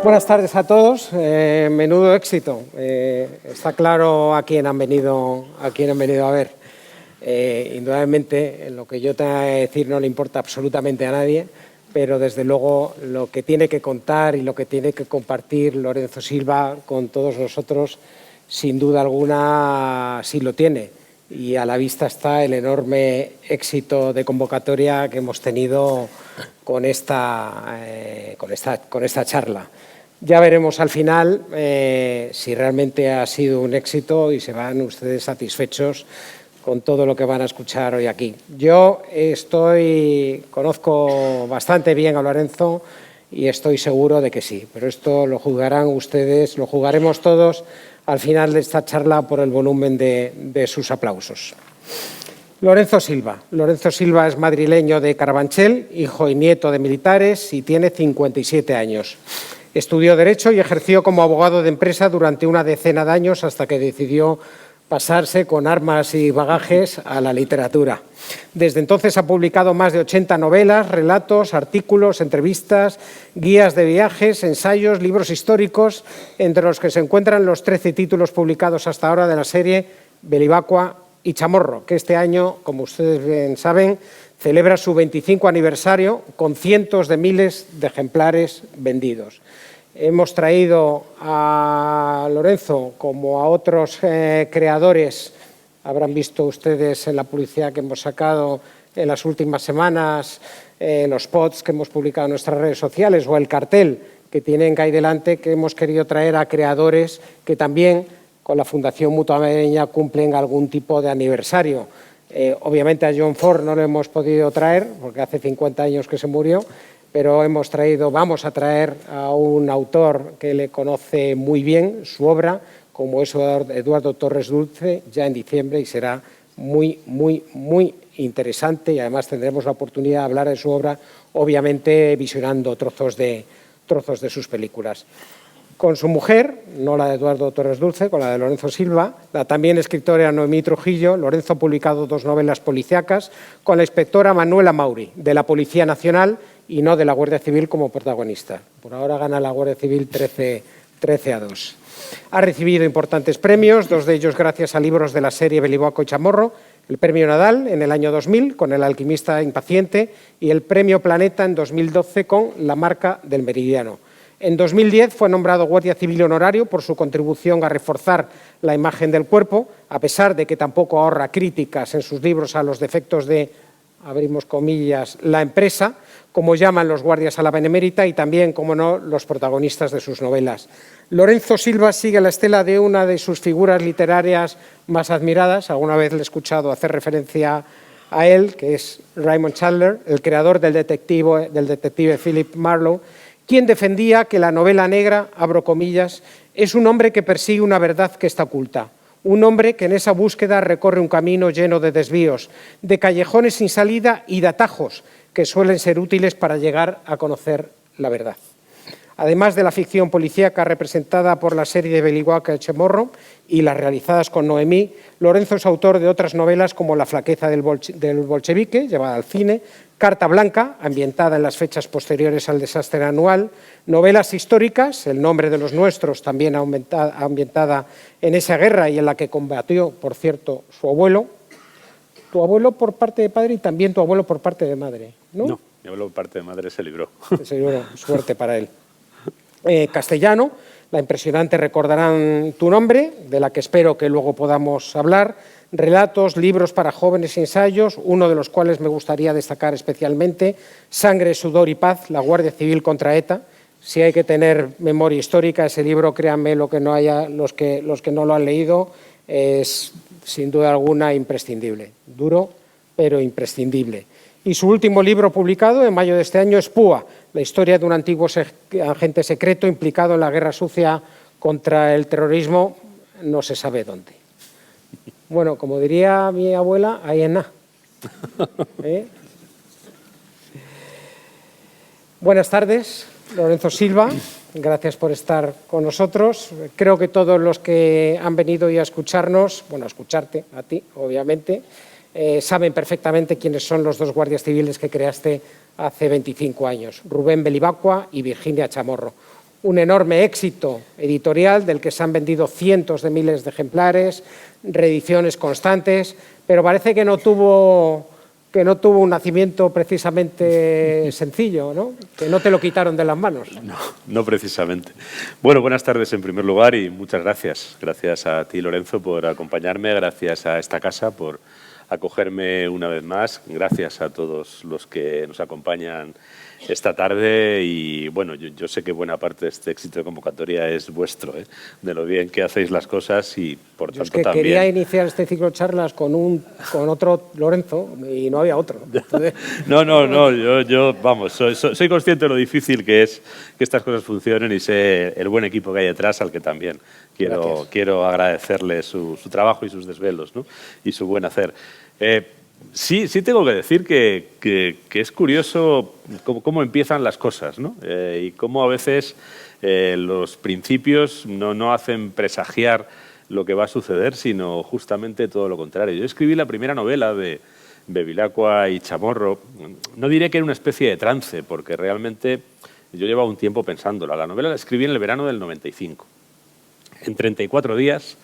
Buenas tardes a todos. Menudo éxito. Está claro a quién han venido a ver. Indudablemente, lo que yo tenga que decir no le importa absolutamente a nadie, pero desde luego lo que tiene que contar y lo que tiene que compartir Lorenzo Silva con todos nosotros, sin duda alguna, sí lo tiene. Y a la vista está el enorme éxito de convocatoria que hemos tenido con esta charla. Ya veremos al final si realmente ha sido un éxito y se van ustedes satisfechos con todo lo que van a escuchar hoy aquí. Yo conozco bastante bien a Lorenzo y estoy seguro de que sí, pero esto lo juzgarán ustedes, lo juzgaremos todos al final de esta charla por el volumen de sus aplausos. Lorenzo Silva. Lorenzo Silva es madrileño de Carabanchel, hijo y nieto de militares y tiene 57 años. Estudió Derecho y ejerció como abogado de empresa durante una decena de años hasta que decidió pasarse con armas y bagajes a la literatura. Desde entonces ha publicado más de 80 novelas, relatos, artículos, entrevistas, guías de viajes, ensayos, libros históricos, entre los que se encuentran los 13 títulos publicados hasta ahora de la serie Belibacua y Chamorro, que este año, como ustedes bien saben, celebra su 25 aniversario con cientos de miles de ejemplares vendidos. Hemos traído a Lorenzo, como a otros creadores, habrán visto ustedes en la publicidad que hemos sacado en las últimas semanas, los spots que hemos publicado en nuestras redes sociales o el cartel que tienen ahí delante, que hemos querido traer a creadores que también con la Fundación Mutua Madrileña cumplen algún tipo de aniversario. Obviamente a John Ford no lo hemos podido traer porque hace 50 años que se murió, pero vamos a traer a un autor que le conoce muy bien su obra, como es Eduardo Torres Dulce, ya en diciembre, y será muy, muy, muy interesante, y además tendremos la oportunidad de hablar de su obra, obviamente visionando trozos de sus películas. Con su mujer, no la de Eduardo Torres Dulce, con la de Lorenzo Silva, la también escritora Noemí Trujillo, Lorenzo ha publicado 2 novelas policíacas con la inspectora Manuela Mauri, de la Policía Nacional y no de la Guardia Civil como protagonista. Por ahora gana la Guardia Civil 13-2. Ha recibido importantes premios, 2 de ellos gracias a libros de la serie Belibacua y Chamorro, el Premio Nadal en el año 2000 con El alquimista impaciente y el Premio Planeta en 2012 con La marca del meridiano. En 2010 fue nombrado Guardia Civil honorario por su contribución a reforzar la imagen del cuerpo, a pesar de que tampoco ahorra críticas en sus libros a los defectos de, abrimos comillas, la empresa, como llaman los guardias a la benemérita, y también, como no, los protagonistas de sus novelas. Lorenzo Silva sigue la estela de una de sus figuras literarias más admiradas, alguna vez le he escuchado hacer referencia a él, que es Raymond Chandler, el creador del detective Philip Marlowe, quien defendía que la novela negra, abro comillas, es un hombre que persigue una verdad que está oculta. Un hombre que en esa búsqueda recorre un camino lleno de desvíos, de callejones sin salida y de atajos que suelen ser útiles para llegar a conocer la verdad. Además de la ficción policíaca representada por la serie de Belibacua y Chamorro y las realizadas con Noemí, Lorenzo es autor de otras novelas como La flaqueza del bolchevique, llevada al cine, Carta Blanca, ambientada en las fechas posteriores al desastre anual, novelas históricas, El nombre de los nuestros, también ambientada en esa guerra y en la que combatió, por cierto, su abuelo. Tu abuelo por parte de padre y también tu abuelo por parte de madre, ¿no? No, mi abuelo por parte de madre se libró. Se libró, suerte para él. Castellano, la impresionante Recordarán tu nombre, de la que espero que luego podamos hablar, relatos, libros para jóvenes y ensayos, uno de los cuales me gustaría destacar especialmente, Sangre, sudor y paz, la Guardia Civil contra ETA. Si hay que tener memoria histórica, ese libro, créanme, los que no lo han leído, es sin duda alguna imprescindible, duro pero imprescindible. Y su último libro publicado en mayo de este año es Púa, la historia de un antiguo agente secreto implicado en la guerra sucia contra el terrorismo, no se sabe dónde. Bueno, como diría mi abuela, ahí en nada. Buenas tardes, Lorenzo Silva. Gracias por estar con nosotros. Creo que todos los que han venido hoy a escucharnos, bueno, a escucharte, a ti, obviamente, saben perfectamente quiénes son los 2 guardias civiles que creaste hace 25 años, Rubén Belibacua y Virginia Chamorro. un enorme éxito editorial del que se han vendido cientos de miles de ejemplares, reediciones constantes, pero parece que no tuvo un nacimiento precisamente sencillo, ¿no? Que no te lo quitaron de las manos. No precisamente. Bueno, buenas tardes en primer lugar y muchas gracias. Gracias a ti, Lorenzo, por acompañarme, gracias a esta casa por acogerme una vez más, gracias a todos los que nos acompañan esta tarde y bueno, yo sé que buena parte de este éxito de convocatoria es vuestro, de lo bien que hacéis las cosas y por tanto también... Quería iniciar este ciclo de charlas con otro Lorenzo y no había otro. Entonces... No, yo vamos, soy consciente de lo difícil que es que estas cosas funcionen y sé el buen equipo que hay detrás al que también quiero agradecerle su trabajo y sus desvelos, ¿no? Y su buen hacer. Sí tengo que decir que es curioso cómo empiezan las cosas, ¿no? Y cómo a veces los principios no hacen presagiar lo que va a suceder, sino justamente todo lo contrario. Yo escribí la primera novela de Bevilacqua y Chamorro. No diré que era una especie de trance, porque realmente yo llevaba un tiempo pensándola. La novela la escribí en el verano del 95, en 34 días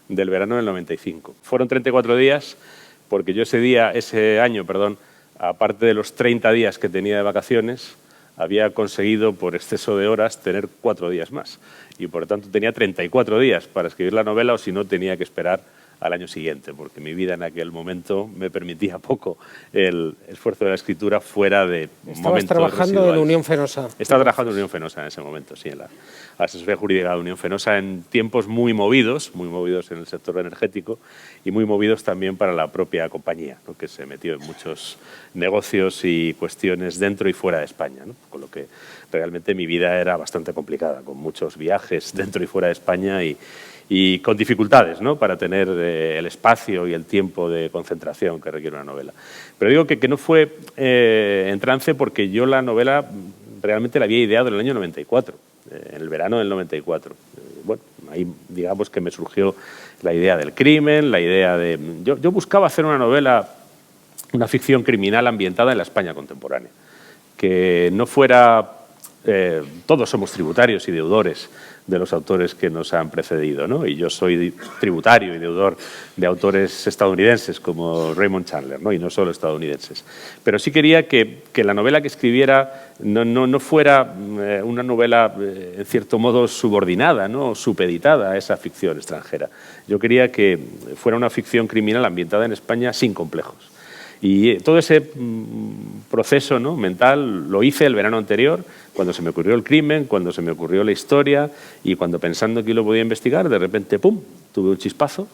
del verano del 95. Fueron 34 días... porque yo ese año, aparte de los 30 días que tenía de vacaciones, había conseguido, por exceso de horas, tener 4 días más. Y, por lo tanto, tenía 34 días para escribir la novela, o si no, tenía que esperar al año siguiente, porque mi vida en aquel momento me permitía poco el esfuerzo de la escritura fuera de momentos Estabas trabajando en Unión Fenosa. Estaba trabajando en Unión Fenosa en ese momento, sí, en la asesoría jurídica de Unión Fenosa, en tiempos muy movidos en el sector energético y muy movidos también para la propia compañía, ¿no? Que se metió en muchos negocios y cuestiones dentro y fuera de España, ¿no? Con lo que realmente mi vida era bastante complicada, con muchos viajes dentro y fuera de España y con dificultades, ¿no? Para tener el espacio y el tiempo de concentración que requiere una novela. Pero digo que no fue en trance porque yo la novela realmente la había ideado en el año 94, en el verano del 94. Bueno, ahí digamos que me surgió la idea del crimen, la idea de... Yo buscaba hacer una novela, una ficción criminal ambientada en la España contemporánea, que no fuera... todos somos tributarios y deudores de los autores que nos han precedido, ¿no? Y yo soy tributario y deudor de autores estadounidenses como Raymond Chandler, ¿no? Y no solo estadounidenses. Pero sí quería que la novela que escribiera no fuera una novela, en cierto modo, subordinada, ¿no? Supeditada a esa ficción extranjera. Yo quería que fuera una ficción criminal ambientada en España sin complejos. Y todo ese proceso, ¿no? mental lo hice el verano anterior, cuando se me ocurrió el crimen, cuando se me ocurrió la historia y cuando pensando que lo podía investigar, de repente, ¡pum!, tuve un chispazo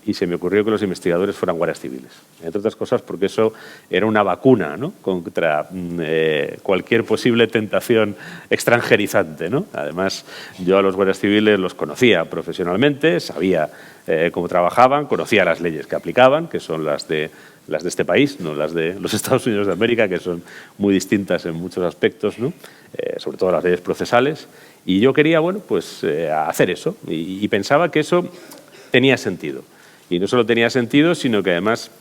y se me ocurrió que los investigadores fueran guardias civiles. Entre otras cosas porque eso era una vacuna, ¿no? contra cualquier posible tentación extranjerizante, ¿no? Además, yo a los guardias civiles los conocía profesionalmente, sabía cómo trabajaban, conocía las leyes que aplicaban, que son las de este país, no las de los Estados Unidos de América, que son muy distintas en muchos aspectos, ¿no? Sobre todo las leyes procesales. Y yo quería, bueno, pues hacer eso. Y pensaba que eso tenía sentido. Y no solo tenía sentido, sino que además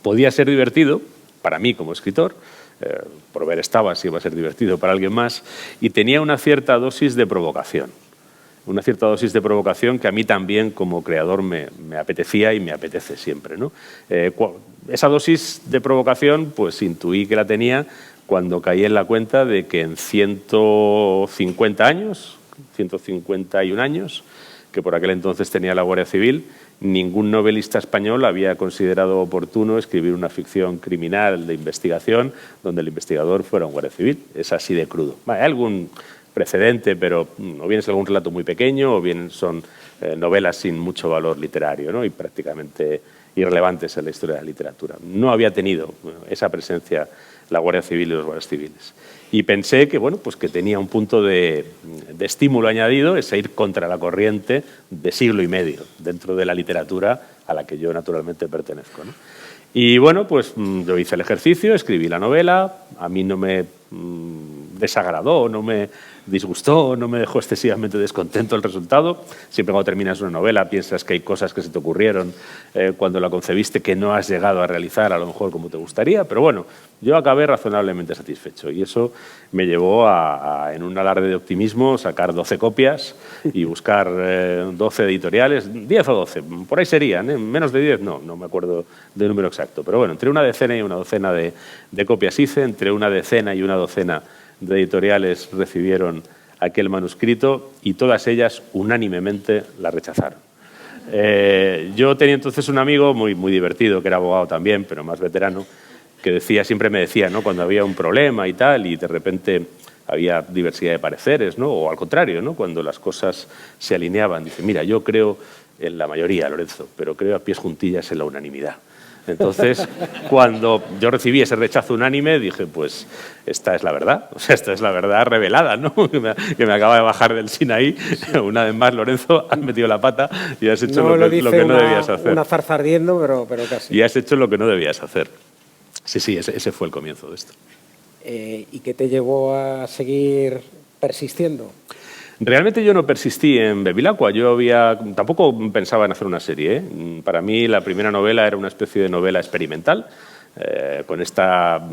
podía ser divertido para mí como escritor, por ver estaba si iba a ser divertido para alguien más, y tenía una cierta dosis de provocación. Una cierta dosis de provocación que a mí también como creador me apetecía y me apetece siempre, ¿no? Esa dosis de provocación pues intuí que la tenía cuando caí en la cuenta de que en 150 años, 151 años, que por aquel entonces tenía la Guardia Civil, ningún novelista español había considerado oportuno escribir una ficción criminal de investigación donde el investigador fuera un guardia civil. Es así de crudo. Hay algún precedente, pero o bien es algún relato muy pequeño o bien son novelas sin mucho valor literario, ¿no? Y prácticamente irrelevantes en la historia de la literatura. No había tenido esa presencia la Guardia Civil y los guardias civiles. Y pensé que, bueno, pues que tenía un punto de estímulo añadido, ese ir contra la corriente de siglo y medio dentro de la literatura a la que yo naturalmente pertenezco, ¿no? Y bueno, pues yo hice el ejercicio, escribí la novela, a mí no me desagradó, no me disgustó, no me dejó excesivamente descontento el resultado. Siempre cuando terminas una novela piensas que hay cosas que se te ocurrieron cuando la concebiste que no has llegado a realizar a lo mejor como te gustaría, pero bueno, yo acabé razonablemente satisfecho y eso me llevó a en un alarde de optimismo, sacar 12 copias y buscar 12 editoriales, 10 o 12, por ahí serían, menos de 10 no me acuerdo del número exacto, pero bueno, entre una decena y una docena de copias hice, entre una decena y una docena de editoriales recibieron aquel manuscrito y todas ellas unánimemente la rechazaron. Yo tenía entonces un amigo muy divertido, que era abogado también, pero más veterano, que siempre me decía, ¿no?, cuando había un problema y tal, y de repente había diversidad de pareceres, ¿no?, o al contrario, ¿no?, cuando las cosas se alineaban, dice, mira, yo creo en la mayoría, Lorenzo, pero creo a pies juntillas en la unanimidad. Entonces, cuando yo recibí ese rechazo unánime, dije, pues esta es la verdad, o sea, esta es la verdad revelada, ¿no?, que me acaba de bajar del Sinaí. Una vez más, Lorenzo, has metido la pata y has hecho lo que no debías hacer. Una zarza ardiendo, pero casi. Y has hecho lo que no debías hacer. Sí, ese fue el comienzo de esto. ¿Y qué te llevó a seguir persistiendo? Realmente yo no persistí en Bevilacqua, tampoco pensaba en hacer una serie. Para mí la primera novela era una especie de novela experimental, con esta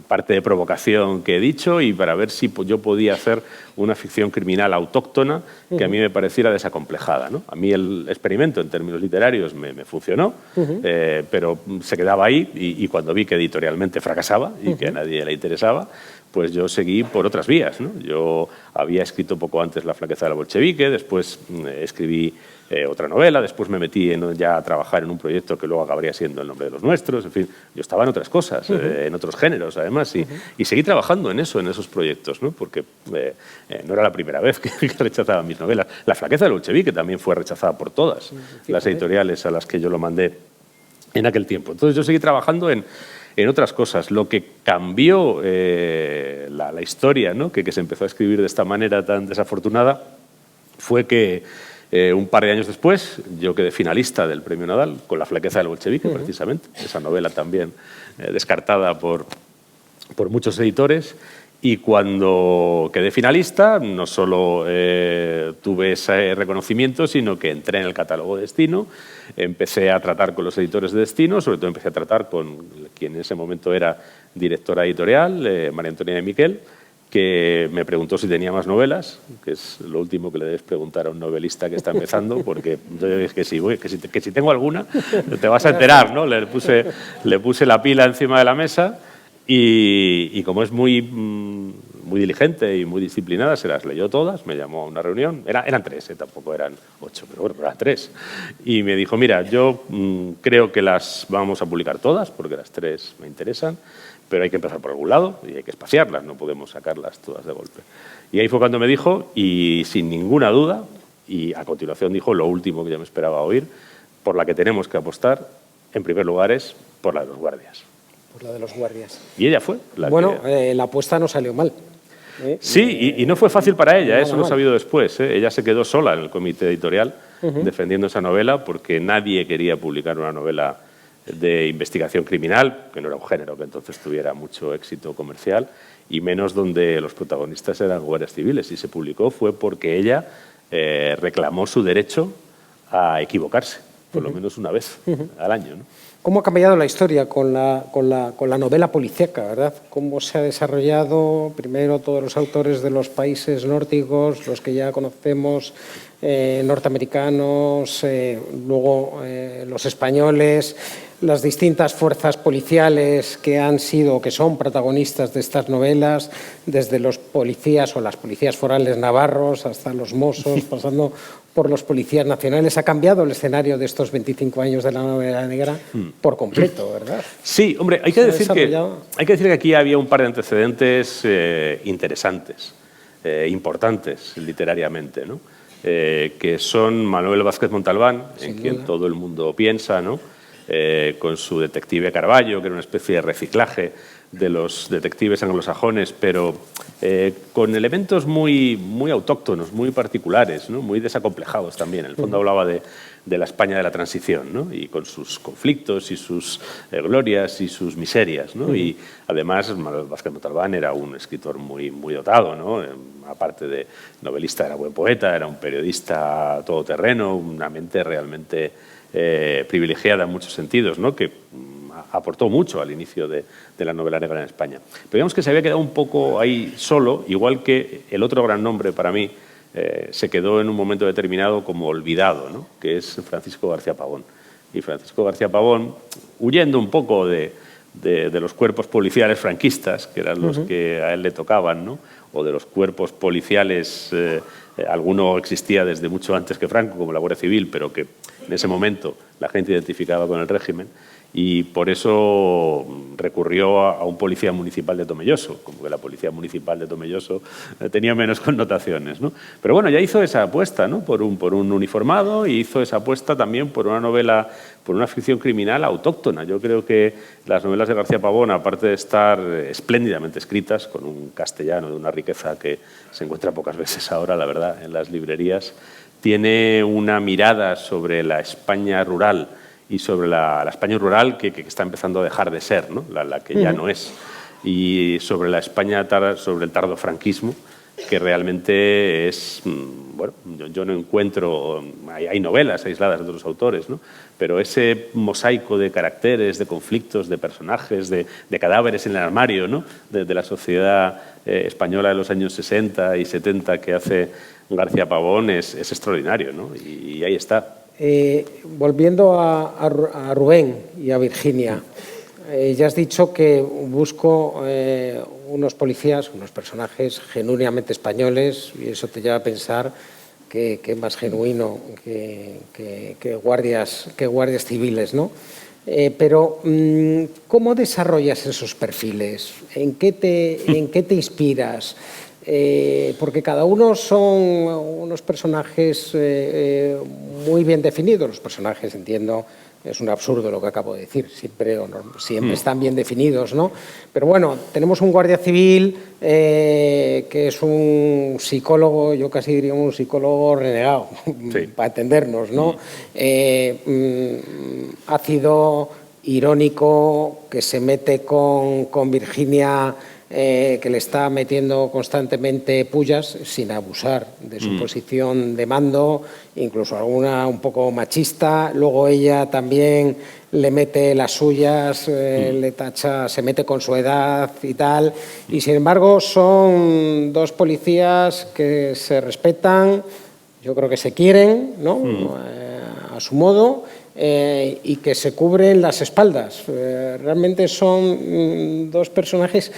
parte de provocación que he dicho y para ver si yo podía hacer una ficción criminal autóctona que a mí me pareciera desacomplejada, ¿no? A mí el experimento en términos literarios me funcionó, pero se quedaba ahí y cuando vi que editorialmente fracasaba y que a nadie le interesaba, pues yo seguí por otras vías, ¿no? Yo había escrito poco antes La flaqueza de la bolchevique, después escribí otra novela, después me metí ya a trabajar en un proyecto que luego acabaría siendo El nombre de los nuestros, en fin, yo estaba en otras cosas, en otros géneros además, y seguí trabajando en esos proyectos, ¿no? Porque no era la primera vez que rechazaban mis novelas. La flaqueza de la bolchevique también fue rechazada por todas las editoriales a las que yo lo mandé en aquel tiempo. Entonces yo seguí trabajando en otras cosas. Lo que cambió la historia, ¿no?, que se empezó a escribir de esta manera tan desafortunada fue que un par de años después yo quedé finalista del Premio Nadal con La flaqueza del bolchevique, precisamente. Esa novela también descartada por muchos editores. Y cuando quedé finalista, no solo tuve ese reconocimiento, sino que entré en el catálogo de Destino, empecé a tratar con los editores de Destino, sobre todo empecé a tratar con quien en ese momento era directora editorial, María Antonia de Miquel, que me preguntó si tenía más novelas, que es lo último que le debes preguntar a un novelista que está empezando, porque yo dije que si tengo alguna, te vas a enterar, ¿no? Le puse la pila encima de la mesa. Y como es muy diligente y muy disciplinada, se las leyó todas, me llamó a una reunión, eran 3, tampoco eran 8, pero bueno, eran 3. Y me dijo, mira, yo creo que las vamos a publicar todas, porque las 3 me interesan, pero hay que empezar por algún lado y hay que espaciarlas, no podemos sacarlas todas de golpe. Y ahí fue cuando me dijo, y sin ninguna duda, y a continuación dijo lo último que yo me esperaba oír, por la que tenemos que apostar, en primer lugar, es por la de los guardias. La de los guardias. Y ella fue la la apuesta no salió mal. Sí, y no fue fácil para ella, eso lo he sabido después. Ella se quedó sola en el comité editorial defendiendo esa novela porque nadie quería publicar una novela de investigación criminal, que no era un género que entonces tuviera mucho éxito comercial, y menos donde los protagonistas eran guardias civiles. Y se publicó fue porque ella reclamó su derecho a equivocarse, por lo menos una vez al año, ¿no? ¿Cómo ha cambiado la historia con la novela policíaca, verdad? ¿Cómo se ha desarrollado primero todos los autores de los países nórdicos, los que ya conocemos, norteamericanos, luego los españoles, las distintas fuerzas policiales que han sido o que son protagonistas de estas novelas, desde los policías o las policías forales navarros hasta los Mossos, pasando por los policías nacionales? Ha cambiado el escenario de estos 25 años de la novela negra por completo, ¿verdad? Sí, hombre, hay que decir que aquí había un par de antecedentes interesantes, importantes literariamente, ¿no? Que son Manuel Vázquez Montalbán, en quien todo el mundo piensa, ¿no? Con su Detective Carballo, que era una especie de reciclaje de los detectives anglosajones, pero con elementos muy autóctonos, muy particulares, ¿no? Muy desacomplejados también. En el fondo hablaba de la España de la transición, ¿no? Y con sus conflictos y sus glorias y sus miserias, ¿no? Y además Manuel Vázquez Montalbán era un escritor muy dotado, ¿no? Aparte de novelista, era buen poeta, era un periodista todoterreno, una mente realmente privilegiada en muchos sentidos, ¿no? Que aportó mucho al inicio de la novela negra en España. Pero digamos que se había quedado un poco ahí solo, igual que el otro gran nombre para mí se quedó en un momento determinado como olvidado, ¿no? Que es Francisco García Pavón. Y Francisco García Pavón, huyendo un poco de los cuerpos policiales franquistas, que eran los que a él le tocaban, ¿no? O de los cuerpos policiales, alguno existía desde mucho antes que Franco, como la Guardia Civil, pero que en ese momento la gente identificaba con el régimen, y por eso recurrió a un policía municipal de Tomelloso, como que la policía municipal de Tomelloso tenía menos connotaciones, ¿no? Pero bueno, ya hizo esa apuesta, ¿no? por un uniformado, y hizo esa apuesta también por una novela, por una ficción criminal autóctona. Yo creo que las novelas de García Pavón, aparte de estar espléndidamente escritas, con un castellano de una riqueza que se encuentra pocas veces ahora, la verdad, en las librerías, tiene una mirada sobre la España rural y sobre la España rural que está empezando a dejar de ser, ¿no? La que ya no es, y sobre la España, sobre el tardofranquismo, que realmente es, bueno, yo no encuentro, hay novelas aisladas de otros autores, ¿no? Pero ese mosaico de caracteres, de conflictos, de personajes, de cadáveres en el armario, ¿no? de la sociedad española de los años 60 y 70 que hace García Pavón es extraordinario, ¿no? Y ahí está. Volviendo a Rubén y a Virginia, ya has dicho que busco unos policías, unos personajes genuinamente españoles, y eso te lleva a pensar que más genuino que guardias civiles, ¿no? Pero ¿cómo desarrollas esos perfiles? ¿En qué te inspiras? Porque cada uno son unos personajes muy bien definidos. Los personajes, entiendo, es un absurdo lo que acabo de decir, siempre están bien definidos, ¿no? Pero bueno, tenemos un guardia civil que es un psicólogo, yo casi diría un psicólogo renegado, sí, para entendernos, ¿no? Ácido, irónico, que se mete con Virginia, que le está metiendo constantemente pullas sin abusar de su posición de mando, incluso alguna un poco machista. Luego ella también le mete las suyas, le tacha, se mete con su edad y tal. Y sin embargo son dos policías que se respetan, yo creo que se quieren, ¿no? A su modo. Y que se cubren las espaldas. Realmente son dos personajes.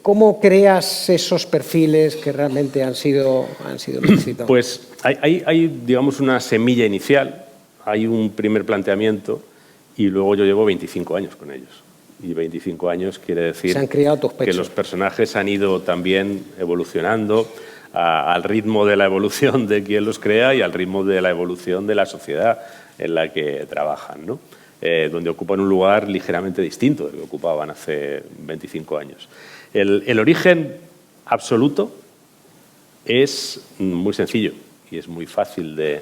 ¿Cómo creas esos perfiles que realmente han sido un éxito? Pues hay, digamos, una semilla inicial, hay un primer planteamiento, y luego yo llevo 25 años con ellos. Y 25 años quiere decir se han criado tus pechos, que los personajes han ido también evolucionando al ritmo de la evolución de quien los crea y al ritmo de la evolución de la sociedad en la que trabajan, ¿no? Donde ocupan un lugar ligeramente distinto del que ocupaban hace 25 años. El origen absoluto es muy sencillo y es muy fácil de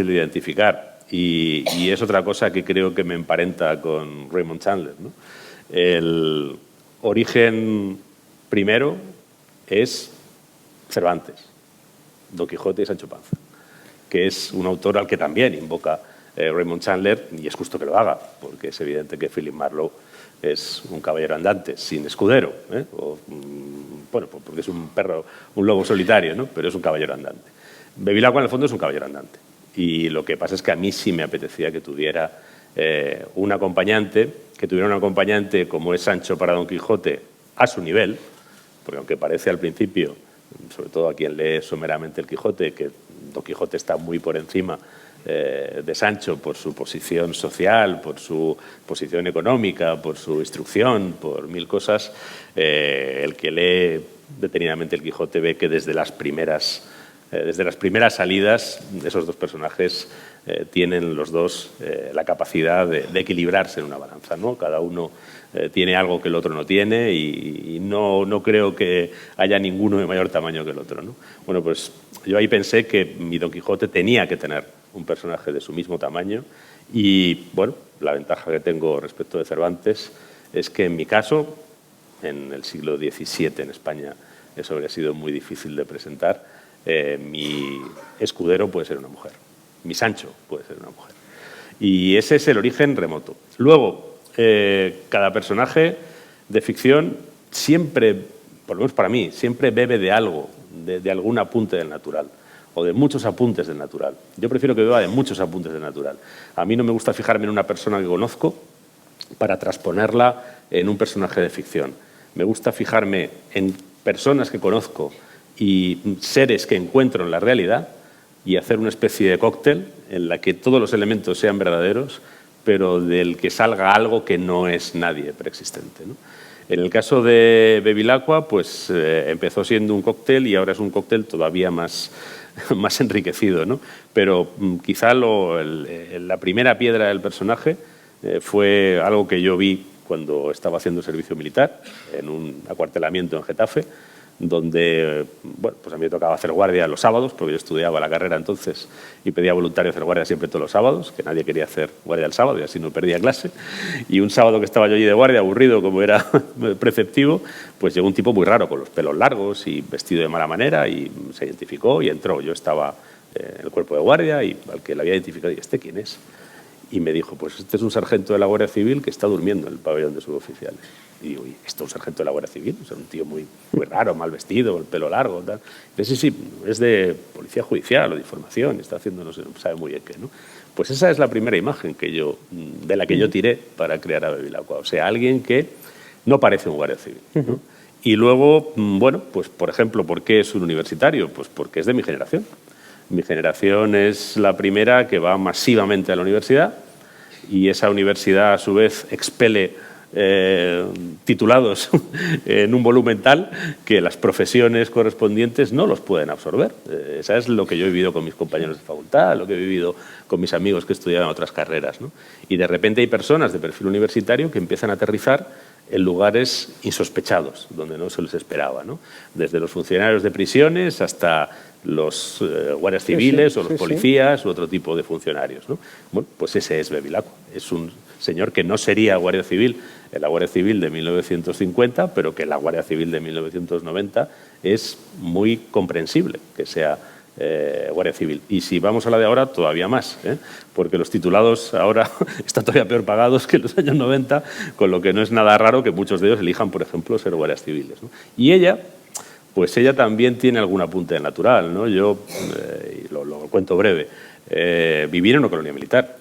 identificar, y es otra cosa que creo que me emparenta con Raymond Chandler, ¿no? El origen primero es Cervantes, Don Quijote y Sancho Panza, que es un autor al que también invoca Raymond Chandler, y es justo que lo haga, porque es evidente que Philip Marlowe es un caballero andante, sin escudero, bueno, porque es un perro, un lobo solitario, ¿no? Pero es un caballero andante. Bevilacqua, en el fondo, es un caballero andante. Y lo que pasa es que a mí sí me apetecía que tuviera un acompañante, como es Sancho para Don Quijote, a su nivel, porque aunque parece al principio, sobre todo a quien lee someramente el Quijote, que Don Quijote está muy por encima de Sancho por su posición social, por su posición económica, por su instrucción, por mil cosas, el que lee detenidamente el Quijote ve que desde las primeras salidas esos dos personajes tienen los dos la capacidad de equilibrarse en una balanza, ¿no? Cada uno tiene algo que el otro no tiene y no creo que haya ninguno de mayor tamaño que el otro, ¿no? Bueno, pues yo ahí pensé que mi Don Quijote tenía que tener un personaje de su mismo tamaño y, bueno, la ventaja que tengo respecto de Cervantes es que en mi caso, en el siglo XVII en España, eso habría sido muy difícil de presentar. Mi escudero puede ser una mujer, mi Sancho puede ser una mujer. Y ese es el origen remoto. Luego, cada personaje de ficción siempre, por lo menos para mí, siempre bebe de algo, de algún apunte del natural o de muchos apuntes del natural. Yo prefiero que beba de muchos apuntes del natural. A mí no me gusta fijarme en una persona que conozco para transponerla en un personaje de ficción. Me gusta fijarme en personas que conozco y seres que encuentro en la realidad y hacer una especie de cóctel en la que todos los elementos sean verdaderos, pero del que salga algo que no es nadie preexistente, ¿no? En el caso de Bevilacqua, pues empezó siendo un cóctel y ahora es un cóctel todavía más enriquecido, ¿no? Pero quizá la primera piedra del personaje fue algo que yo vi cuando estaba haciendo servicio militar en un acuartelamiento en Getafe, donde, bueno, pues a mí me tocaba hacer guardia los sábados, porque yo estudiaba la carrera entonces y pedía voluntario hacer guardia siempre todos los sábados, que nadie quería hacer guardia el sábado y así no perdía clase. Y un sábado que estaba yo allí de guardia, aburrido como era preceptivo, pues llegó un tipo muy raro, con los pelos largos y vestido de mala manera, y se identificó y entró. Yo estaba en el cuerpo de guardia y al que le había identificado, ¿y este quién es? Y me dijo, pues este es un sargento de la Guardia Civil que está durmiendo en el pabellón de suboficiales. Y digo, ¿y esto es un sargento de la Guardia Civil? O sea, un tío muy raro, mal vestido, el pelo largo, tal. Y dice, sí, es de policía judicial o de información, está haciendo no sé, no sabe muy bien qué, ¿no? Pues esa es la primera imagen de la que yo tiré para crear a Bevilacqua. O sea, alguien que no parece un guardia civil, ¿no? Y luego, bueno, pues por ejemplo, ¿por qué es un universitario? Pues porque es de mi generación. Mi generación es la primera que va masivamente a la universidad y esa universidad a su vez expele titulados en un volumen tal que las profesiones correspondientes no los pueden absorber. Esa es lo que yo he vivido con mis compañeros de facultad, lo que he vivido con mis amigos que estudiaban otras carreras, ¿no? Y de repente hay personas de perfil universitario que empiezan a aterrizar en lugares insospechados, donde no se les esperaba, ¿no? Desde los funcionarios de prisiones hasta los guardias civiles o los policías u otro tipo de funcionarios, ¿no? Bueno, pues ese es Bevilacqua. Es un señor que no sería guardia civil en la Guardia Civil de 1950, pero que en la Guardia Civil de 1990 es muy comprensible que sea Guardia Civil. Y si vamos a la de ahora, todavía más, porque los titulados ahora están todavía peor pagados que en los años 90, con lo que no es nada raro que muchos de ellos elijan, por ejemplo, ser guardias civiles, ¿no? Y ella, pues ella también tiene algún apunte natural, ¿no? Yo, lo cuento breve, viví en una colonia militar.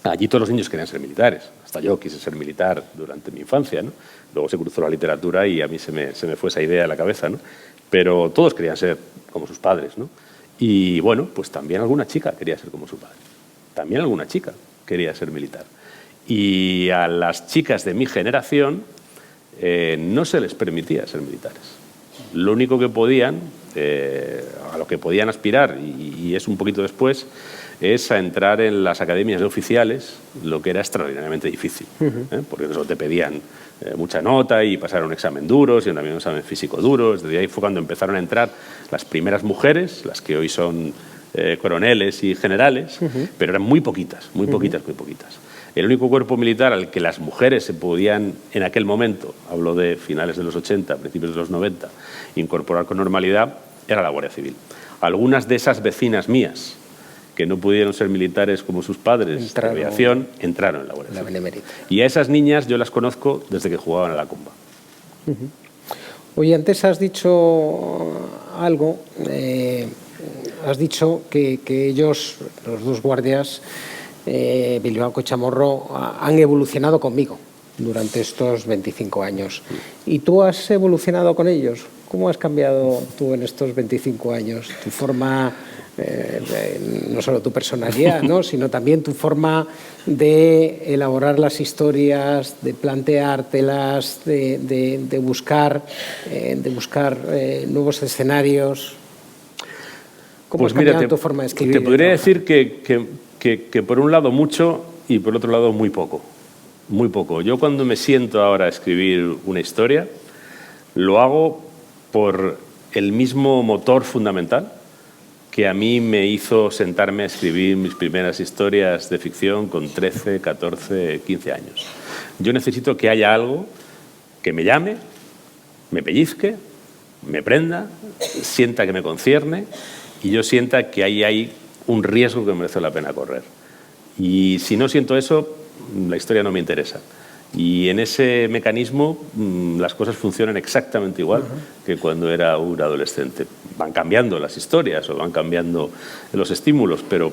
Allí todos los niños querían ser militares. Hasta yo quise ser militar durante mi infancia, ¿no? Luego se cruzó la literatura y a mí se me fue esa idea a la cabeza, ¿no? Pero todos querían ser como sus padres, ¿no? Y bueno, pues también alguna chica quería ser como su padre. También alguna chica quería ser militar. Y a las chicas de mi generación no se les permitía ser militares. Lo único que podían, a lo que podían aspirar, y es un poquito después, es a entrar en las academias de oficiales, lo que era extraordinariamente difícil, porque eso te pedían mucha nota y pasar un examen duro, y también un examen físico duro. Desde ahí fue cuando empezaron a entrar las primeras mujeres, las que hoy son coroneles y generales, pero eran muy poquitas, muy poquitas. El único cuerpo militar al que las mujeres se podían, en aquel momento, hablo de finales de los 80, principios de los 90, incorporar con normalidad, era la Guardia Civil. Algunas de esas vecinas mías, que no pudieron ser militares como sus padres de aviación, entraron en la Guardia Civil. Y a esas niñas yo las conozco desde que jugaban a la comba. Oye, antes has dicho algo, has dicho que ellos, los dos guardias, Bilbao y Chamorro, han evolucionado conmigo durante estos 25 años. ¿Y tú has evolucionado con ellos? ¿Cómo has cambiado tú en estos 25 años? Tu forma, no solo tu personalidad, ¿no?, sino también tu forma de elaborar las historias, de planteártelas, de buscar nuevos escenarios. ¿Cómo has cambiado tu forma de escribir? Te podría decir que que por un lado mucho y por otro lado muy poco. Muy poco. Yo cuando me siento ahora a escribir una historia, lo hago por el mismo motor fundamental que a mí me hizo sentarme a escribir mis primeras historias de ficción con 13, 14, 15 años. Yo necesito que haya algo que me llame, me pellizque, me prenda, sienta que me concierne y yo sienta que ahí hay un riesgo que merece la pena correr. Y si no siento eso, la historia no me interesa. Y en ese mecanismo las cosas funcionan exactamente igual que cuando era un adolescente. Van cambiando las historias o van cambiando los estímulos, pero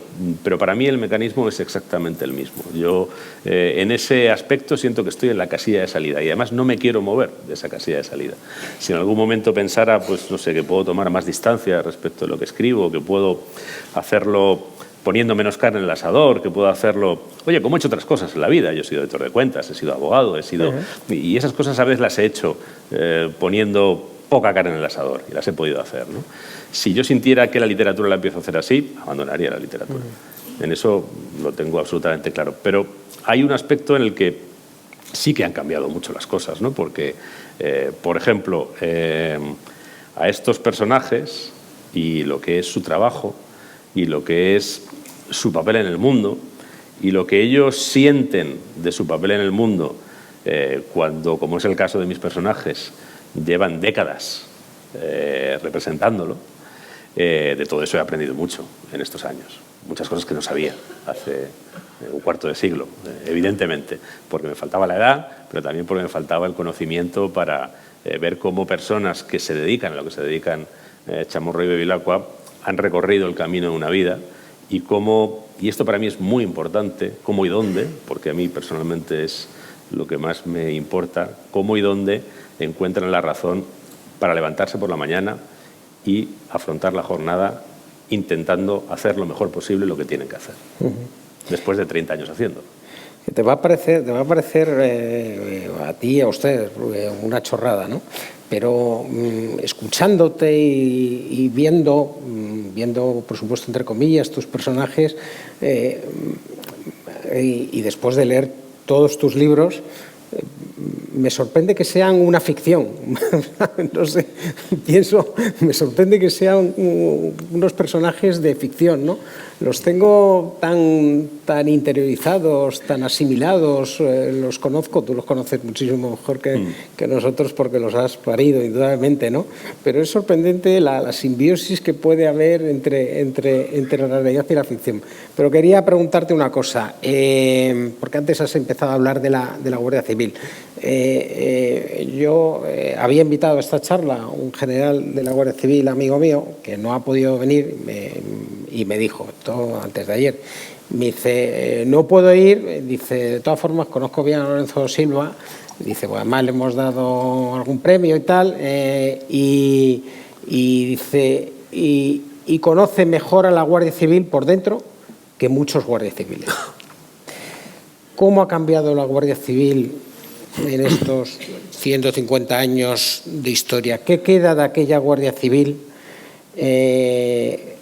para mí el mecanismo es exactamente el mismo. Yo en ese aspecto siento que estoy en la casilla de salida y además no me quiero mover de esa casilla de salida. Si en algún momento pensara, pues no sé, que puedo tomar más distancia respecto de lo que escribo, que puedo hacerlo poniendo menos carne en el asador, que puedo hacerlo... Oye, como he hecho otras cosas en la vida, yo he sido editor de cuentas, he sido abogado, he sido... Y esas cosas a veces las he hecho poniendo poca carne en el asador y las he podido hacer, ¿no? Si yo sintiera que la literatura la empiezo a hacer así, abandonaría la literatura. En eso lo tengo absolutamente claro. Pero hay un aspecto en el que sí que han cambiado mucho las cosas, ¿no? Porque, por ejemplo, a estos personajes y lo que es su trabajo y lo que es su papel en el mundo y lo que ellos sienten de su papel en el mundo cuando, como es el caso de mis personajes, llevan décadas representándolo, de todo eso he aprendido mucho en estos años. Muchas cosas que no sabía hace un cuarto de siglo, evidentemente, porque me faltaba la edad, pero también porque me faltaba el conocimiento para ver cómo personas que se dedican a lo que se dedican Chamorro y Bevilacqua han recorrido el camino de una vida y cómo, y esto para mí es muy importante, cómo y dónde, porque a mí personalmente es lo que más me importa, cómo y dónde encuentran la razón para levantarse por la mañana y afrontar la jornada intentando hacer lo mejor posible lo que tienen que hacer, después de 30 años haciendo. Te va a parecer a ti y a usted una chorrada, ¿no? Pero escuchándote y viendo, por supuesto, entre comillas, tus personajes y después de leer todos tus libros, me sorprende que sean una ficción. No sé, me sorprende que sean unos personajes de ficción, ¿no? Los tengo tan interiorizados, tan asimilados, los conozco, tú los conoces muchísimo mejor que nosotros porque los has parido, indudablemente, ¿no? Pero es sorprendente la simbiosis que puede haber entre la realidad y la ficción. Pero quería preguntarte una cosa, porque antes has empezado a hablar de la Guardia Civil. Yo había invitado a esta charla a un general de la Guardia Civil, amigo mío, que no ha podido venir y me dijo, todo antes de ayer, me dice, no puedo ir, dice, de todas formas conozco bien a Lorenzo Silva, dice, pues además le hemos dado algún premio y tal, y dice, y conoce mejor a la Guardia Civil por dentro que muchos guardias civiles. ¿Cómo ha cambiado la Guardia Civil en estos 150 años de historia? ¿Qué queda de aquella Guardia Civil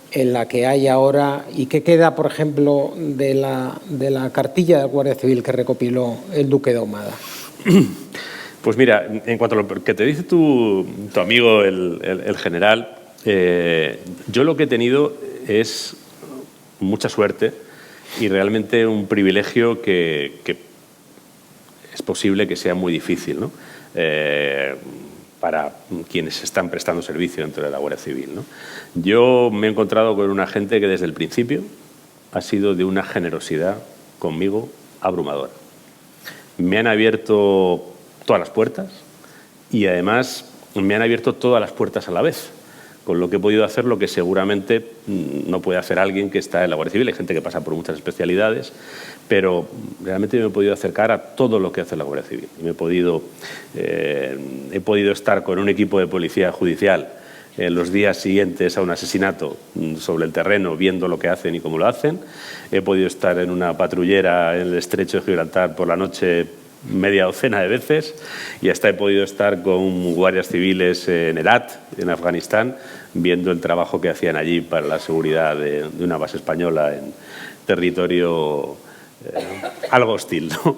en la que hay ahora y qué queda, por ejemplo, de la cartilla de Guardia Civil que recopiló el Duque de Ahumada? Pues mira, en cuanto a lo que te dice tu amigo el general, yo lo que he tenido es mucha suerte y realmente un privilegio que es posible que sea muy difícil, ¿no? Para quienes están prestando servicio dentro de la Guardia Civil, ¿no? Yo me he encontrado con una gente que desde el principio ha sido de una generosidad conmigo abrumadora. Me han abierto todas las puertas y además me han abierto todas las puertas a la vez, con lo que he podido hacer lo que seguramente no puede hacer alguien que está en la Guardia Civil. Hay gente que pasa por muchas especialidades, pero realmente me he podido acercar a todo lo que hace la Guardia Civil. Y he podido estar con un equipo de policía judicial en los días siguientes a un asesinato sobre el terreno, viendo lo que hacen y cómo lo hacen. He podido estar en una patrullera en el estrecho de Gibraltar por la noche media docena de veces y hasta he podido estar con guardias civiles en Herat, en Afganistán, viendo el trabajo que hacían allí para la seguridad de una base española territorio algo hostil, ¿no?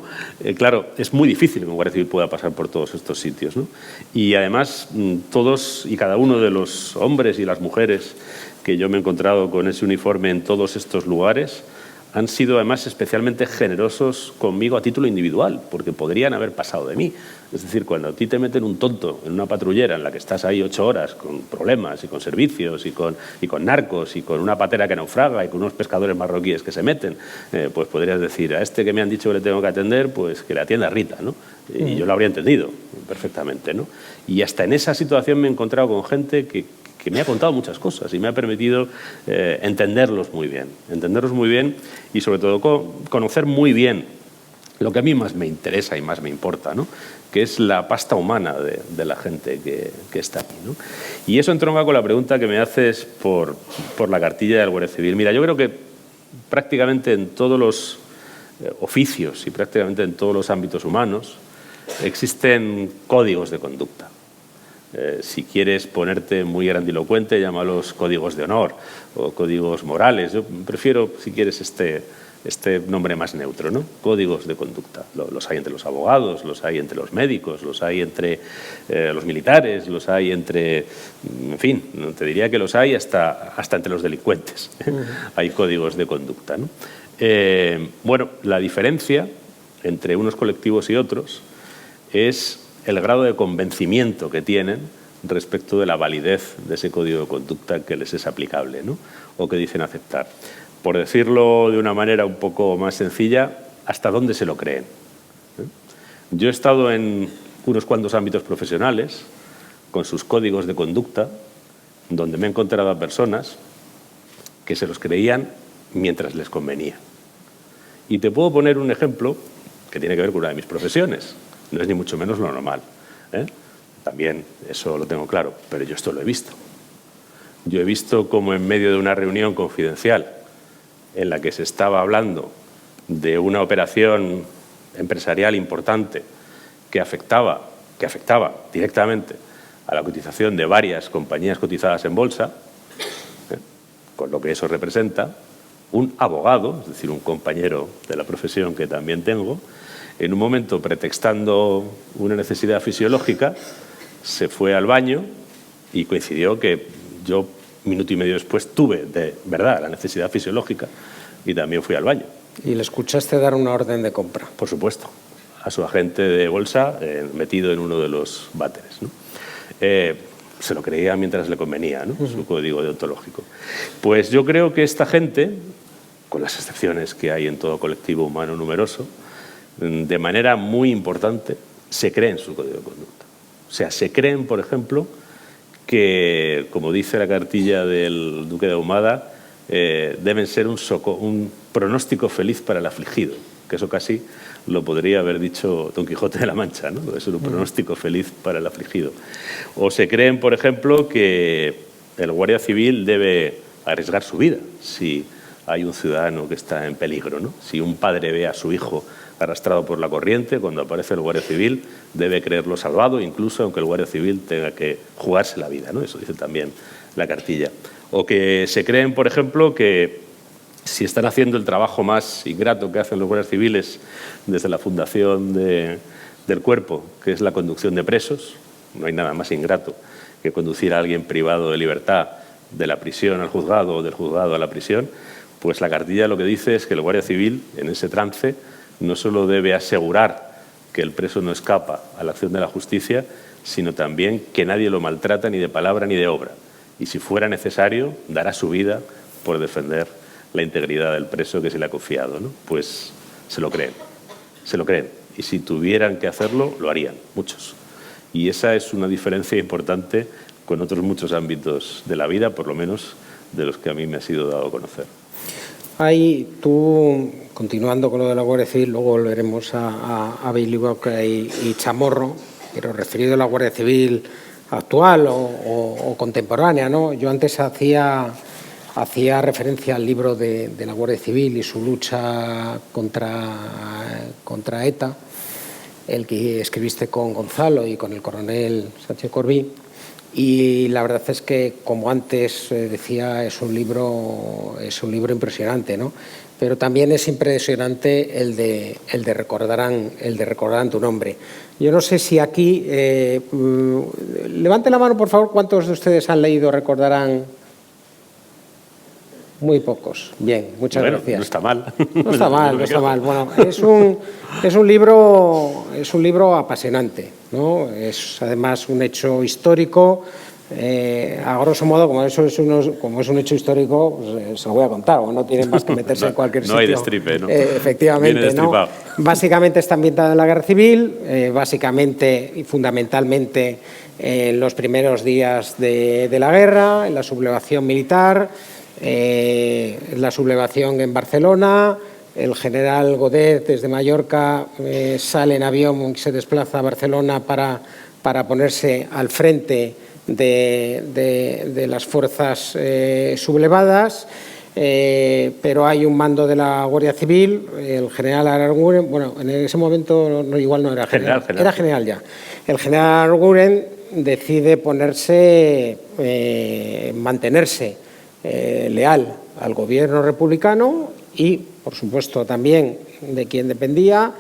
Claro, es muy difícil que un guardia civil pueda pasar por todos estos sitios, ¿no? Y además, todos y cada uno de los hombres y las mujeres que yo me he encontrado con ese uniforme en todos estos lugares han sido además especialmente generosos conmigo a título individual, porque podrían haber pasado de mí. Es decir, cuando a ti te meten un tonto en una patrullera en la que estás ahí 8 horas con problemas y con servicios y con narcos y con una patera que naufraga y con unos pescadores marroquíes que se meten, pues podrías decir, a este que me han dicho que le tengo que atender, pues que le atienda a Rita, ¿no? Y yo lo habría entendido perfectamente, ¿no? Y hasta en esa situación me he encontrado con gente que me ha contado muchas cosas y me ha permitido entenderlos muy bien y sobre todo conocer muy bien lo que a mí más me interesa y más me importa, ¿no? Que es la pasta humana de la gente que está aquí, ¿no? Y eso entronca con la pregunta que me haces por la cartilla del Guardia Civil. Mira, yo creo que prácticamente en todos los oficios y prácticamente en todos los ámbitos humanos existen códigos de conducta. Si quieres ponerte muy grandilocuente, llámalos códigos de honor o códigos morales. Yo prefiero, si quieres, este nombre más neutro, ¿no? Códigos de conducta. Los hay entre los abogados, los hay entre los médicos, los hay entre los militares, los hay entre... En fin, te diría que los hay hasta entre los delincuentes. Hay códigos de conducta, ¿no? Bueno, la diferencia entre unos colectivos y otros es el grado de convencimiento que tienen respecto de la validez de ese código de conducta que les es aplicable, ¿no? O que dicen aceptar. Por decirlo de una manera un poco más sencilla, ¿hasta dónde se lo creen? Yo he estado en unos cuantos ámbitos profesionales con sus códigos de conducta, donde me he encontrado a personas que se los creían mientras les convenía. Y te puedo poner un ejemplo que tiene que ver con una de mis profesiones. No es ni mucho menos lo normal, ¿eh? También eso lo tengo claro, pero yo esto lo he visto. Yo he visto cómo en medio de una reunión confidencial en la que se estaba hablando de una operación empresarial importante que afectaba directamente a la cotización de varias compañías cotizadas en bolsa, con lo que eso representa, un abogado, es decir, un compañero de la profesión que también tengo, en un momento, pretextando una necesidad fisiológica, se fue al baño y coincidió que yo, minuto y medio después, tuve de verdad la necesidad fisiológica y también fui al baño. ¿Y le escuchaste dar una orden de compra? Por supuesto, a su agente de bolsa metido en uno de los váteres, ¿no? Se lo creía mientras le convenía, ¿no? Su código deontológico. Pues yo creo que esta gente, con las excepciones que hay en todo colectivo humano numeroso, de manera muy importante, se creen su código de conducta. O sea, se creen, por ejemplo, que, como dice la cartilla del Duque de Ahumada, deben ser un pronóstico feliz para el afligido, que eso casi lo podría haber dicho Don Quijote de la Mancha, ¿no? Debe ser un pronóstico feliz para el afligido. O se creen, por ejemplo, que el guardia civil debe arriesgar su vida si hay un ciudadano que está en peligro, ¿no? Si un padre ve a su hijo arrastrado por la corriente, cuando aparece el guardia civil debe creerlo salvado, incluso aunque el guardia civil tenga que jugarse la vida, ¿no? Eso dice también la cartilla. O que se creen, por ejemplo, que si están haciendo el trabajo más ingrato que hacen los guardias civiles desde la fundación del cuerpo, que es la conducción de presos, no hay nada más ingrato que conducir a alguien privado de libertad de la prisión al juzgado o del juzgado a la prisión, pues la cartilla lo que dice es que el guardia civil, en ese trance, no solo debe asegurar que el preso no escapa a la acción de la justicia, sino también que nadie lo maltrata ni de palabra ni de obra. Y si fuera necesario, dará su vida por defender la integridad del preso que se le ha confiado, ¿no? Pues se lo creen. Y si tuvieran que hacerlo, lo harían, muchos. Y esa es una diferencia importante con otros muchos ámbitos de la vida, por lo menos de los que a mí me ha sido dado a conocer. Ahí tú, continuando con lo de la Guardia Civil, luego volveremos a Billy y Chamorro, pero referido a la Guardia Civil actual o contemporánea, ¿no? Yo antes hacía referencia al libro de la Guardia Civil y su lucha contra ETA, el que escribiste con Gonzalo y con el coronel Sánchez Corbí, Y la verdad es que, como antes decía, es un libro impresionante, ¿no? Pero también es impresionante el de recordarán tu nombre. Yo no sé si aquí, levante la mano por favor, ¿cuántos de ustedes han leído Recordarán? Muy pocos. Bien, muchas gracias. No está mal. No está mal, no está mal. Bueno, es un libro apasionante, ¿no? Es además un hecho histórico. A grosso modo, como es un hecho histórico, pues, se lo voy a contar, o no tienen más que meterse en cualquier sitio. No hay destripe, ¿no? Efectivamente, ¿no? Básicamente está ambientada en la Guerra Civil, básicamente y fundamentalmente en los primeros días de la guerra, en la sublevación militar, la sublevación en Barcelona. El general Godet, desde Mallorca, sale en avión y se desplaza a Barcelona para ponerse al frente de las fuerzas sublevadas, pero hay un mando de la Guardia Civil, el general Aranguren. Bueno, en ese momento igual no era general, era general ya. El general Aranguren decide mantenerse leal al gobierno republicano y, por supuesto, también de quien dependía,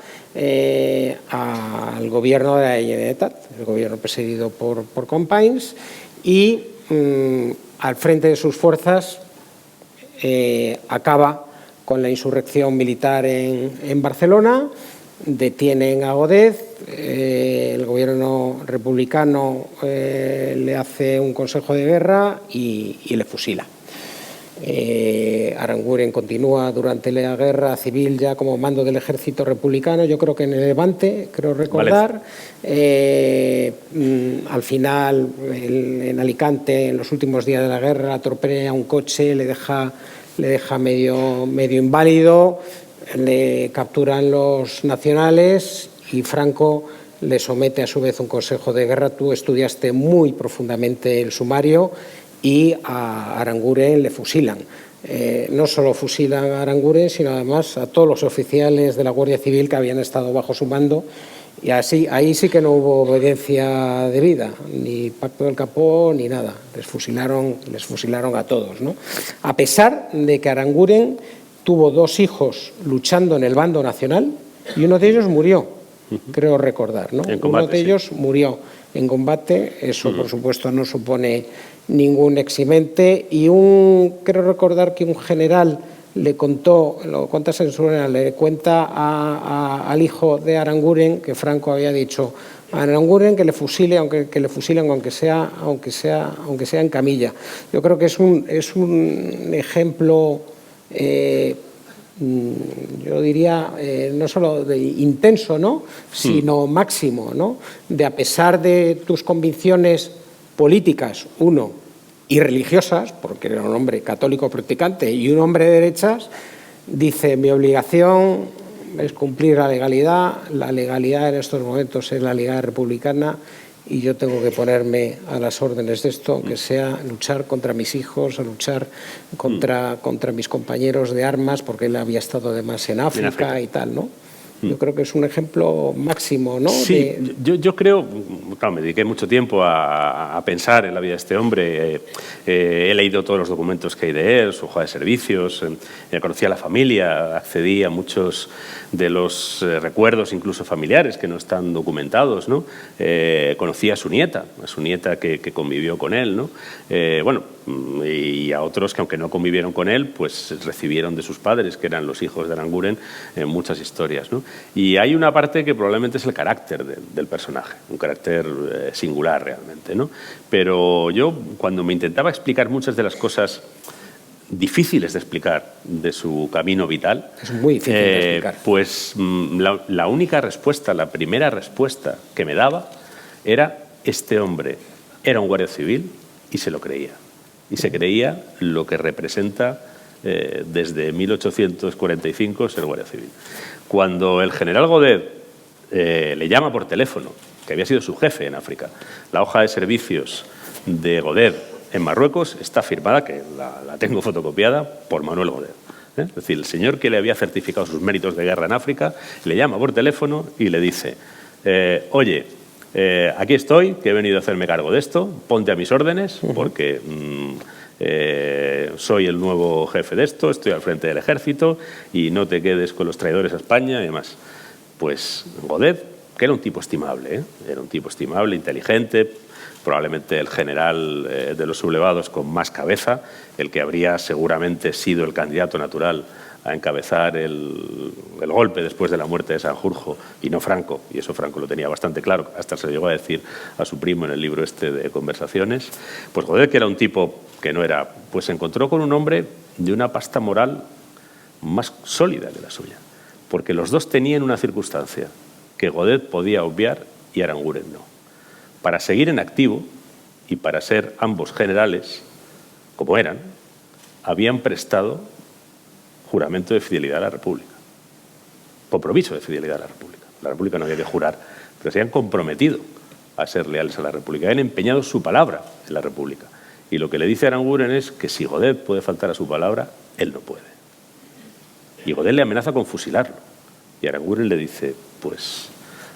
al gobierno de la Generalitat, el gobierno presidido por Companys, y al frente de sus fuerzas acaba con la insurrección militar en Barcelona, detienen a Godet, el gobierno republicano le hace un consejo de guerra y le fusila. Aranguren continúa durante la guerra civil ya como mando del ejército republicano, yo creo que en el Levante, creo recordar. Al final, en Alicante, en los últimos días de la guerra, atropella un coche, le deja medio inválido, le capturan los nacionales y Franco le somete a su vez un consejo de guerra. Tú estudiaste muy profundamente el sumario y a Aranguren le fusilan. No solo fusilan a Aranguren, sino además a todos los oficiales de la Guardia Civil que habían estado bajo su mando. Y ahí sí que no hubo obediencia debida, ni pacto del capó, ni nada. Les fusilaron a todos, ¿no? A pesar de que Aranguren tuvo 2 hijos luchando en el bando nacional y uno de ellos murió, creo recordar, ¿no? Uno de ellos murió en combate. Eso, por supuesto, no supone ningún eximente. Y creo recordar que un general le cuenta al hijo de Aranguren que Franco había dicho a Aranguren que le fusilen, aunque sea en camilla. Yo creo que es un ejemplo, yo diría, no solo de intenso, ¿no?, sino máximo, ¿no?, de, a pesar de tus convicciones políticas, y religiosas, porque era un hombre católico practicante y un hombre de derechas, dice: mi obligación es cumplir la legalidad en estos momentos es la legalidad republicana, y yo tengo que ponerme a las órdenes de esto, aunque sea luchar contra mis hijos, luchar contra mis compañeros de armas, porque él había estado además en África y tal, ¿no? Yo creo que es un ejemplo máximo, ¿no? Sí, yo creo, claro, me dediqué mucho tiempo a pensar en la vida de este hombre. He leído todos los documentos que hay de él, su hoja de servicios, conocí a la familia, accedí a muchos de los recuerdos, incluso familiares, que no están documentados, ¿no? Conocí a su nieta que convivió con él, ¿no? Bueno, y a otros que, aunque no convivieron con él, pues recibieron de sus padres, que eran los hijos de Aranguren, muchas historias, ¿no? Y hay una parte que probablemente es el carácter del personaje, un carácter singular realmente, ¿no? Pero yo, cuando me intentaba explicar muchas de las cosas difíciles de explicar de su camino vital, es muy difícil de explicar, pues la única respuesta, la primera respuesta que me daba era: este hombre era un guardia civil y se lo creía. Y se creía lo que representa desde 1845 ser guardia civil. Cuando el general Godet le llama por teléfono, que había sido su jefe en África, la hoja de servicios de Godet en Marruecos está firmada, que la tengo fotocopiada, por Manuel Godet. Es decir, el señor que le había certificado sus méritos de guerra en África le llama por teléfono y le dice: oye, aquí estoy, que he venido a hacerme cargo de esto, ponte a mis órdenes, porque soy el nuevo jefe de esto, estoy al frente del ejército y no te quedes con los traidores a España y demás. Pues Godet, que era un tipo estimable, era un tipo estimable, inteligente, probablemente el general de los sublevados con más cabeza, el que habría seguramente sido el candidato natural a encabezar el golpe después de la muerte de Sanjurjo, y no Franco, y eso Franco lo tenía bastante claro, hasta se lo llegó a decir a su primo en el libro este de Conversaciones. Pues Godet, que era un tipo que no era, pues se encontró con un hombre de una pasta moral más sólida que la suya, porque los dos tenían una circunstancia que Godet podía obviar y Aranguren no. Para seguir en activo y para ser ambos generales, como eran, habían prestado juramento de fidelidad a la República, compromiso de fidelidad a la República. La República no había que jurar, pero se habían comprometido a ser leales a la República, habían empeñado su palabra en la República. Y lo que le dice Aranguren es que si Godet puede faltar a su palabra, él no puede. Y Godet le amenaza con fusilarlo. Y Aranguren le dice, pues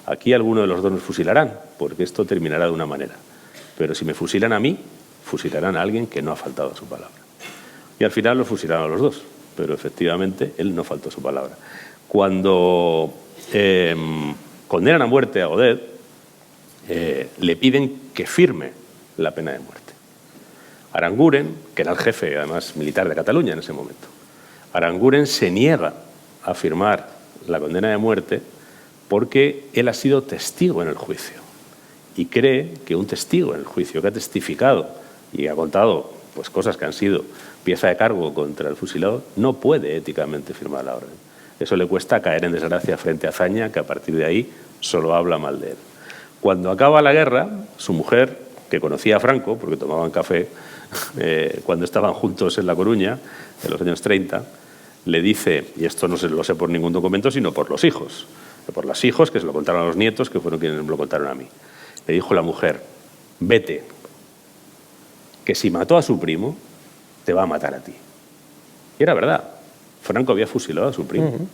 aquí alguno de los dos nos fusilarán, porque esto terminará de una manera. Pero si me fusilan a mí, fusilarán a alguien que no ha faltado a su palabra. Y al final lo fusilaron a los dos, pero efectivamente él no faltó a su palabra. Cuando condenan a muerte a Godet, le piden que firme la pena de muerte. Aranguren, que era el jefe, además, militar de Cataluña en ese momento, Aranguren se niega a firmar la condena de muerte porque él ha sido testigo en el juicio y cree que un testigo en el juicio que ha testificado y ha contado pues, cosas que han sido pieza de cargo contra el fusilado no puede éticamente firmar la orden. Eso le cuesta caer en desgracia frente a Azaña, que a partir de ahí solo habla mal de él. Cuando acaba la guerra, su mujer, que conocía a Franco, porque tomaban café cuando estaban juntos en La Coruña, en los años 30, le dice, y esto no se lo sé por ningún documento, sino por los hijos que se lo contaron a los nietos, que fueron quienes me lo contaron a mí. Le dijo la mujer, vete, que si mató a su primo, te va a matar a ti. Y era verdad, Franco había fusilado a su primo,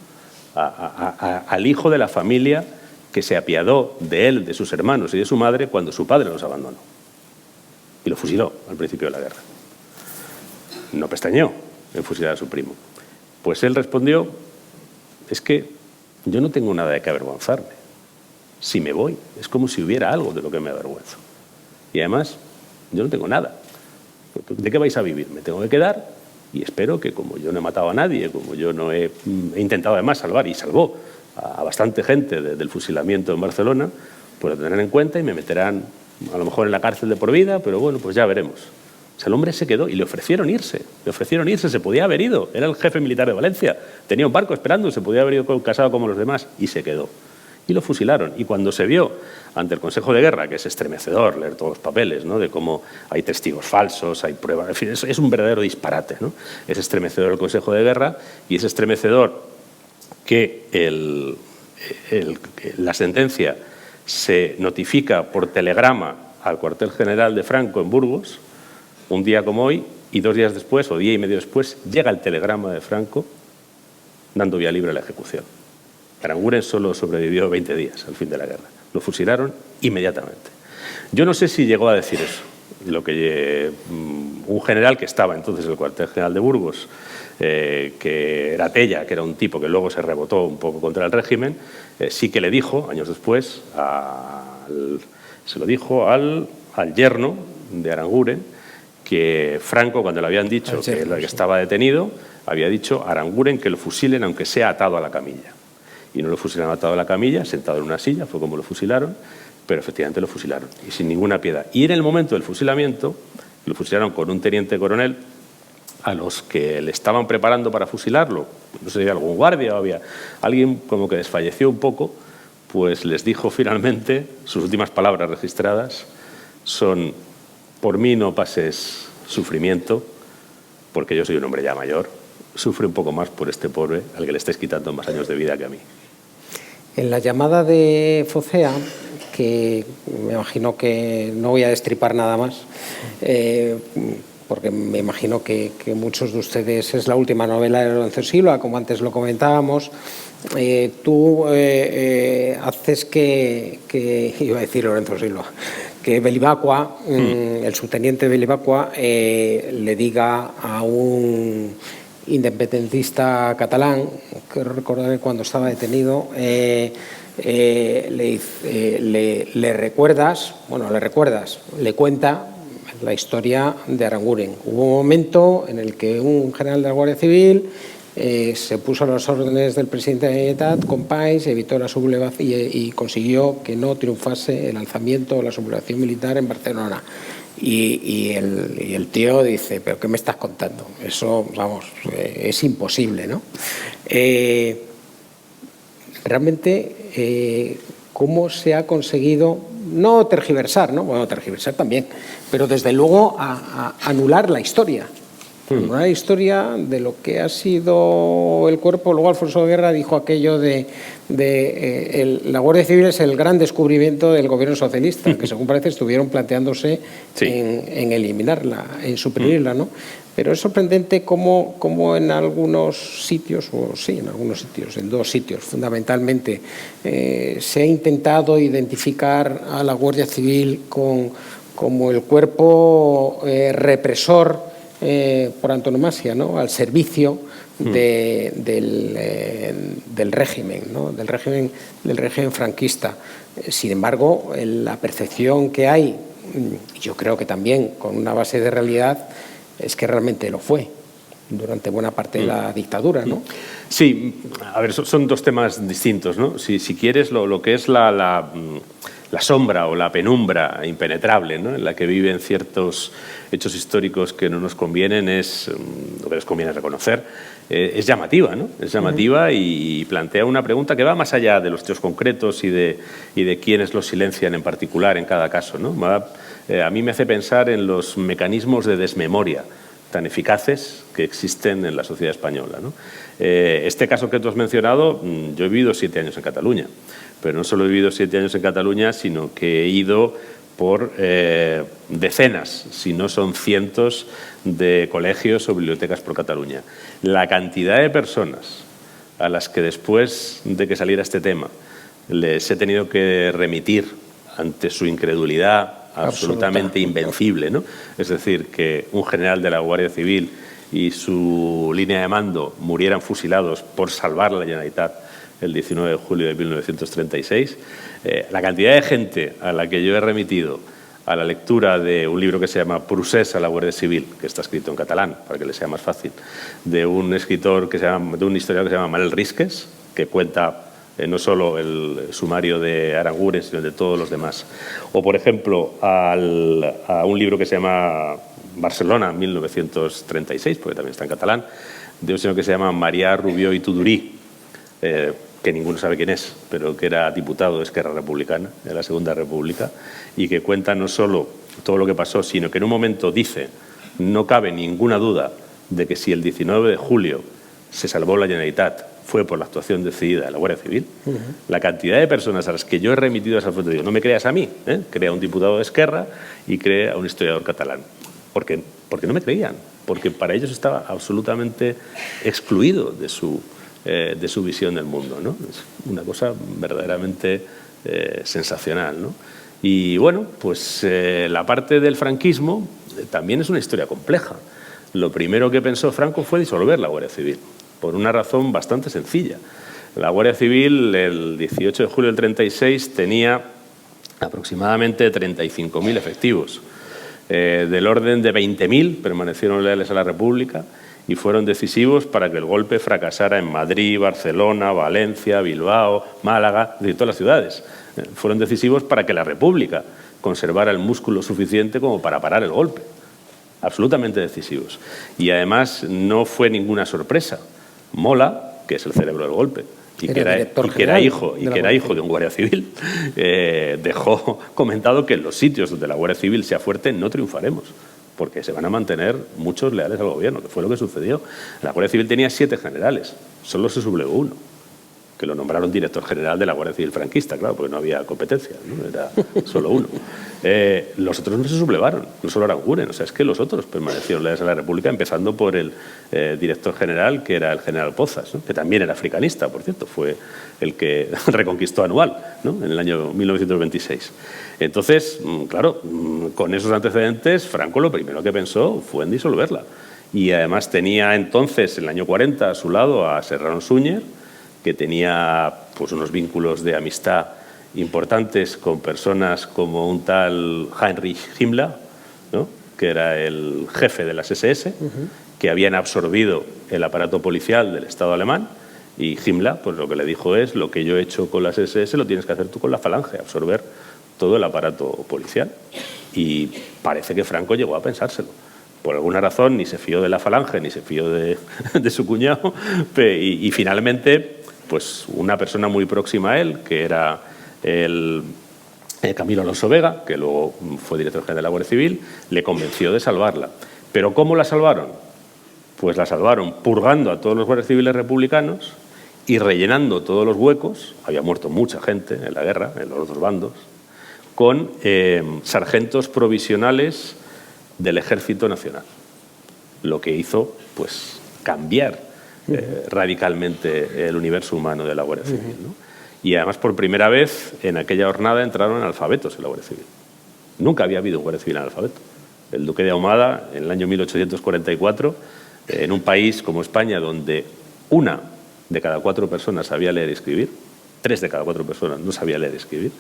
al hijo de la familia que se apiadó de él, de sus hermanos y de su madre cuando su padre los abandonó. Y lo fusiló al principio de la guerra. No pestañeó en fusilar a su primo. Pues él respondió, es que yo no tengo nada de que avergonzarme. Si me voy, es como si hubiera algo de lo que me avergüenzo. Y además, yo no tengo nada. ¿De qué vais a vivir? Me tengo que quedar y espero que, como yo no he matado a nadie, como yo no he intentado además salvar, y salvó a bastante gente del fusilamiento en Barcelona, pues lo tendrán en cuenta y me meterán a lo mejor en la cárcel de por vida, pero bueno, pues ya veremos. O sea, el hombre se quedó y le ofrecieron irse, se podía haber ido, era el jefe militar de Valencia, tenía un barco esperando, se podía haber ido casado como los demás y se quedó. Y lo fusilaron. Y cuando se vio ante el Consejo de Guerra, que es estremecedor leer todos los papeles, ¿no?, de cómo hay testigos falsos, hay pruebas, en fin, es un verdadero disparate, ¿no? Es estremecedor el Consejo de Guerra y es estremecedor que la sentencia se notifica por telegrama al cuartel general de Franco en Burgos, un día como hoy, y 2 días después, o día y medio después, llega el telegrama de Franco dando vía libre a la ejecución. Aranguren solo sobrevivió 20 días al fin de la guerra. Lo fusilaron inmediatamente. Yo no sé si llegó a decir eso, lo que un general que estaba entonces en el cuartel general de Burgos, que era Tella, que era un tipo que luego se rebotó un poco contra el régimen, sí que le dijo, años después, se lo dijo al yerno de Aranguren, que Franco, cuando le habían dicho que estaba detenido, había dicho a Aranguren que lo fusilen aunque sea atado a la camilla. Y no lo fusilaron atado a la camilla, sentado en una silla, fue como lo fusilaron, pero efectivamente lo fusilaron, y sin ninguna piedad. Y en el momento del fusilamiento, lo fusilaron con un teniente coronel, a los que le estaban preparando para fusilarlo, no sé si había algún guardia o había alguien como que desfalleció un poco, pues les dijo finalmente, sus últimas palabras registradas son: por mí no pases sufrimiento, porque yo soy un hombre ya mayor, sufre un poco más por este pobre al que le estáis quitando más años de vida que a mí. En la llamada de Focea, que me imagino que no voy a destripar nada más, porque me imagino que muchos de ustedes es la última novela de Lorenzo Silva, como antes lo comentábamos, tú haces es que iba a decir Lorenzo Silva, que Belibacua, el subteniente Belibacua, le diga a un independentista catalán, que recordaré cuando estaba detenido, le cuenta la historia de Aranguren. Hubo un momento en el que un general de la Guardia Civil se puso a las órdenes del presidente de la Generalitat, Companys, evitó la sublevación y consiguió que no triunfase el lanzamiento o la sublevación militar en Barcelona. Y el tío dice, ¿pero qué me estás contando? Eso, vamos, es imposible, ¿no? Realmente, ¿cómo se ha conseguido no tergiversar, ¿no? Bueno, tergiversar también, pero desde luego a anular la historia. Una historia de lo que ha sido el cuerpo. Luego Alfonso Guerra dijo aquello la Guardia Civil es el gran descubrimiento del gobierno socialista, que según parece estuvieron planteándose en eliminarla, en suprimirla, ¿no? Pero es sorprendente cómo en algunos sitios, en dos sitios fundamentalmente, se ha intentado identificar a la Guardia Civil como el cuerpo represor por antonomasia, ¿no? Al servicio del régimen, ¿no? del régimen franquista. Sin embargo, la percepción que hay, yo creo que también con una base de realidad, es que realmente lo fue durante buena parte de la dictadura, ¿no? Sí, a ver, son dos temas distintos, ¿no? Si quieres, lo que es la sombra o la penumbra impenetrable, ¿no? En la que viven ciertos hechos históricos que no nos convienen, lo que les conviene reconocer, es llamativa, ¿no? Es llamativa y plantea una pregunta que va más allá de los hechos concretos y de quiénes los silencian en particular en cada caso, ¿no? A mí me hace pensar en los mecanismos de desmemoria tan eficaces que existen en la sociedad española, ¿no? Este caso que tú has mencionado, yo he vivido 7 años en Cataluña, pero no solo he vivido 7 años en Cataluña, sino que he ido por decenas, si no son cientos, de colegios o bibliotecas por Cataluña. La cantidad de personas a las que después de que saliera este tema les he tenido que remitir ante su incredulidad absolutamente invencible, ¿no? Es decir, que un general de la Guardia Civil y su línea de mando murieran fusilados por salvar la Generalitat el 19 de julio de 1936. La cantidad de gente a la que yo he remitido a la lectura de un libro que se llama Procés a la Guardia Civil, que está escrito en catalán, para que le sea más fácil, de un historiador que se llama Manel Risques, que cuenta no solo el sumario de Aranguren, sino de todos los demás. O, por ejemplo, a un libro que se llama Barcelona, 1936, porque también está en catalán, de un señor que se llama Marià Rubió i Tudurí, que ninguno sabe quién es, pero que era diputado de Esquerra Republicana, de la Segunda República, y que cuenta no solo todo lo que pasó, sino que en un momento dice, no cabe ninguna duda de que si el 19 de julio se salvó la Generalitat fue por la actuación decidida de la Guardia Civil. La cantidad de personas a las que yo he remitido a esa fuente, digo, no me creas a mí, crea a un diputado de Esquerra y crea a un historiador catalán. Porque no me creían, porque para ellos estaba absolutamente excluido de su visión del mundo, ¿no? Es una cosa verdaderamente sensacional, ¿no? Y bueno, pues la parte del franquismo también es una historia compleja. Lo primero que pensó Franco fue disolver la Guardia Civil, por una razón bastante sencilla. La Guardia Civil, el 18 de julio del 36, tenía aproximadamente 35.000 efectivos. Del orden de 20.000 permanecieron leales a la República y fueron decisivos para que el golpe fracasara en Madrid, Barcelona, Valencia, Bilbao, Málaga, es decir, todas las ciudades. Fueron decisivos para que la República conservara el músculo suficiente como para parar el golpe. Absolutamente decisivos. Y además no fue ninguna sorpresa. Mola, que es el cerebro del golpe, y que era hijo de un guardia civil, dejó comentado que en los sitios donde la Guardia Civil sea fuerte no triunfaremos, porque se van a mantener muchos leales al gobierno, que fue lo que sucedió. La Guardia Civil tenía 7 generales, solo se sublevó 1. que lo nombraron director general de la Guardia Civil franquista, claro, porque no había competencia, ¿no? Era solo uno. Los otros no se sublevaron, no solo Aranguren, o sea, es que los otros permanecieron leales a la República, empezando por el director general, que era el general Pozas, ¿no? Que también era africanista, por cierto, fue el que reconquistó Anual, ¿no? En el año 1926. Entonces, claro, con esos antecedentes, Franco lo primero que pensó fue en disolverla. Y además tenía entonces, en el año 40, a su lado a Serrano Súñer, que tenía pues unos vínculos de amistad importantes con personas como un tal Heinrich Himmler, ¿no? Que era el jefe de las SS, que habían absorbido el aparato policial del Estado alemán, y Himmler pues lo que le dijo es: lo que yo he hecho con las SS lo tienes que hacer tú con la Falange, absorber todo el aparato policial. Y parece que Franco llegó a pensárselo. Por alguna razón ni se fió de la Falange ni se fió de su cuñado, y finalmente pues una persona muy próxima a él, que era el Camilo Alonso Vega, que luego fue director general de la Guardia Civil, le convenció de salvarla. ¿Pero cómo la salvaron? Pues la salvaron purgando a todos los guardias civiles republicanos y rellenando todos los huecos, había muerto mucha gente en la guerra, en los dos bandos, con sargentos provisionales del Ejército Nacional, lo que hizo pues cambiar radicalmente el universo humano de la Guardia Civil, ¿no? Y además por primera vez en aquella jornada entraron analfabetos en la Guardia Civil. Nunca había habido un Guardia Civil analfabeto. El duque de Ahumada, en el año 1844, en un país como España, donde 1 de cada 4 personas sabía leer y escribir, 3 de cada 4 personas no sabía leer y escribir,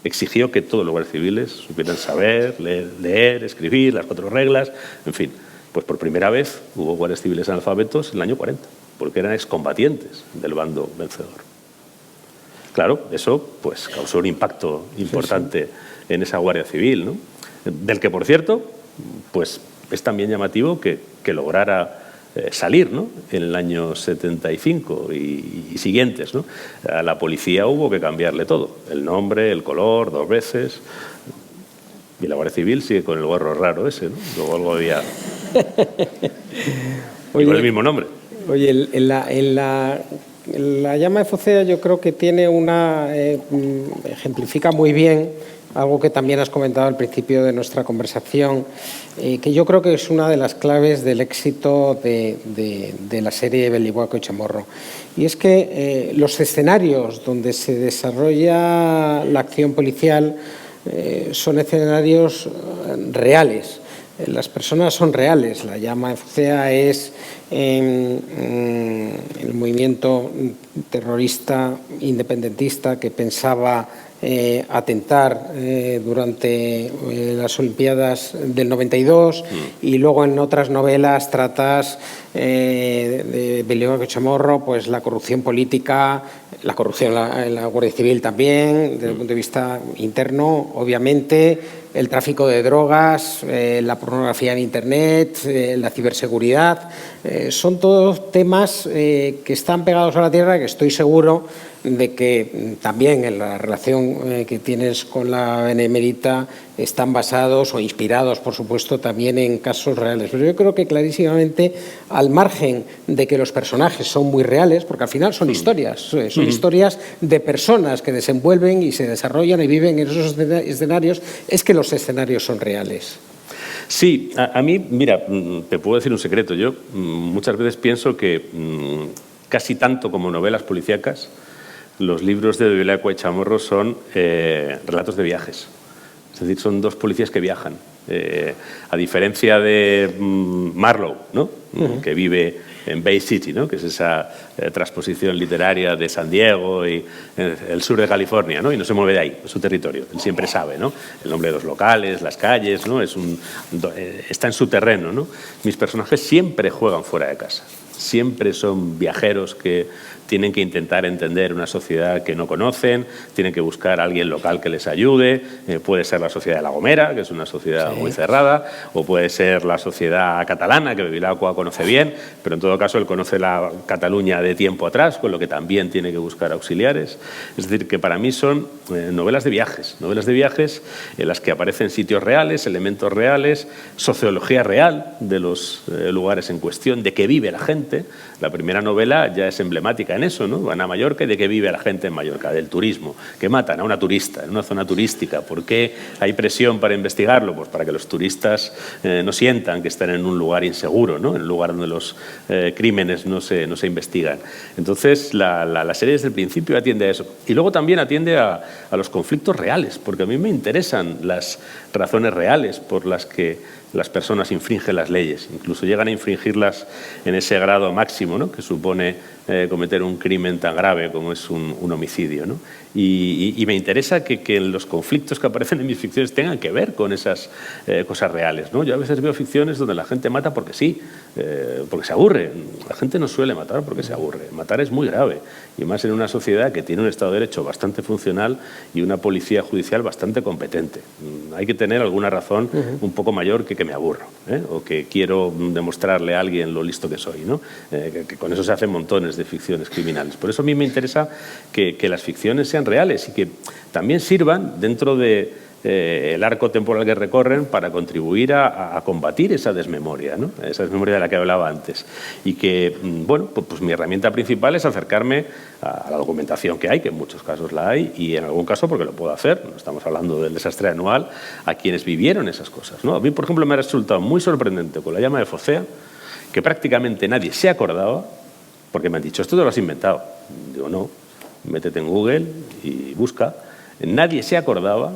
exigió que todos los guardias civiles supieran saber, leer, escribir, las 4 reglas, en fin. Pues por primera vez hubo guardias civiles analfabetos en el año 40, porque eran excombatientes del bando vencedor. Claro, eso pues causó un impacto importante en esa Guardia Civil, ¿no? Del que, por cierto, pues es también llamativo que lograra salir, ¿no? En el año 75 y siguientes, ¿no? A la policía hubo que cambiarle todo, el nombre, el color, 2 veces. Y la Guardia Civil sigue con el gorro raro ese, ¿no? Luego algo había... Oye, con el mismo nombre. Oye, en la llama de Focea yo creo que tiene ejemplifica muy bien algo que también has comentado al principio de nuestra conversación, que yo creo que es una de las claves del éxito de la serie Beliboaco y Chamorro. Y es que los escenarios donde se desarrolla la acción policial son escenarios reales. Las personas son reales. La llama de Focea es el movimiento terrorista independentista que pensaba atentar durante las Olimpiadas del 92 y luego en otras novelas tratas de Beliboaco y Chamorro, pues la corrupción política, la corrupción en la Guardia Civil también, desde el punto de vista interno, obviamente, el tráfico de drogas, la pornografía en Internet, la ciberseguridad, son todos temas que están pegados a la tierra, que estoy seguro de que también en la relación que tienes con la Benemérita están basados o inspirados, por supuesto, también en casos reales. Pero yo creo que clarísimamente, al margen de que los personajes son muy reales, porque al final son historias, son historias de personas que desenvuelven y se desarrollan y viven en esos escenarios, es que los escenarios son reales. Sí, a mí, mira, te puedo decir un secreto. Yo muchas veces pienso que casi tanto como novelas policíacas, los libros de Beliboaco y Chamorro son relatos de viajes. Es decir, son 2 policías que viajan. A diferencia de Marlowe, ¿no? Que vive en Bay City, ¿no? Que es esa transposición literaria de San Diego y el sur de California, ¿no? Y no se mueve de ahí, es su territorio. Él siempre sabe, ¿no? El nombre de los locales, las calles, ¿no? Está en su terreno, ¿no? Mis personajes siempre juegan fuera de casa. Siempre son viajeros que tienen que intentar entender una sociedad que no conocen, tienen que buscar a alguien local que les ayude, puede ser la sociedad de La Gomera, que es una sociedad muy cerrada, o puede ser la sociedad catalana, que Bevilacqua conoce bien, pero en todo caso él conoce la Cataluña de tiempo atrás, con lo que también tiene que buscar auxiliares. Es decir, que para mí son novelas de viajes en las que aparecen sitios reales, elementos reales, sociología real de los lugares en cuestión, de qué vive la gente. La primera novela ya es emblemática en eso, ¿no? Van a Mallorca y de qué vive la gente en Mallorca, del turismo, que matan a una turista en una zona turística. ¿Por qué hay presión para investigarlo? Pues para que los turistas no sientan que están en un lugar inseguro, ¿no? En un lugar donde los crímenes no se investigan. Entonces, la serie desde el principio atiende a eso. Y luego también atiende a los conflictos reales, porque a mí me interesan las razones reales por las que las personas infringen las leyes, incluso llegan a infringirlas en ese grado máximo, ¿no? Que supone cometer un crimen tan grave como es un homicidio, ¿no? Y me interesa que los conflictos que aparecen en mis ficciones tengan que ver con esas cosas reales, ¿no? Yo a veces veo ficciones donde la gente mata porque sí, porque se aburre. La gente no suele matar porque se aburre. Matar es muy grave, y más en una sociedad que tiene un Estado de Derecho bastante funcional y una policía judicial bastante competente. Hay que tener alguna razón un poco mayor que me aburro, o que quiero demostrarle a alguien lo listo que soy, ¿no? Que con eso se hacen montones de ficciones criminales. Por eso a mí me interesa que las ficciones sean reales y que también sirvan dentro de el arco temporal que recorren para contribuir a combatir esa desmemoria, ¿no? Esa desmemoria de la que hablaba antes. Y que, bueno, pues mi herramienta principal es acercarme a la documentación que hay, que en muchos casos la hay, y en algún caso, porque lo puedo hacer, no estamos hablando del desastre anual, a quienes vivieron esas cosas, ¿no? A mí, por ejemplo, me ha resultado muy sorprendente con la llama de Focea, que prácticamente nadie se acordaba, porque me han dicho, esto te lo has inventado. Digo, no, métete en Google y busca. Nadie se acordaba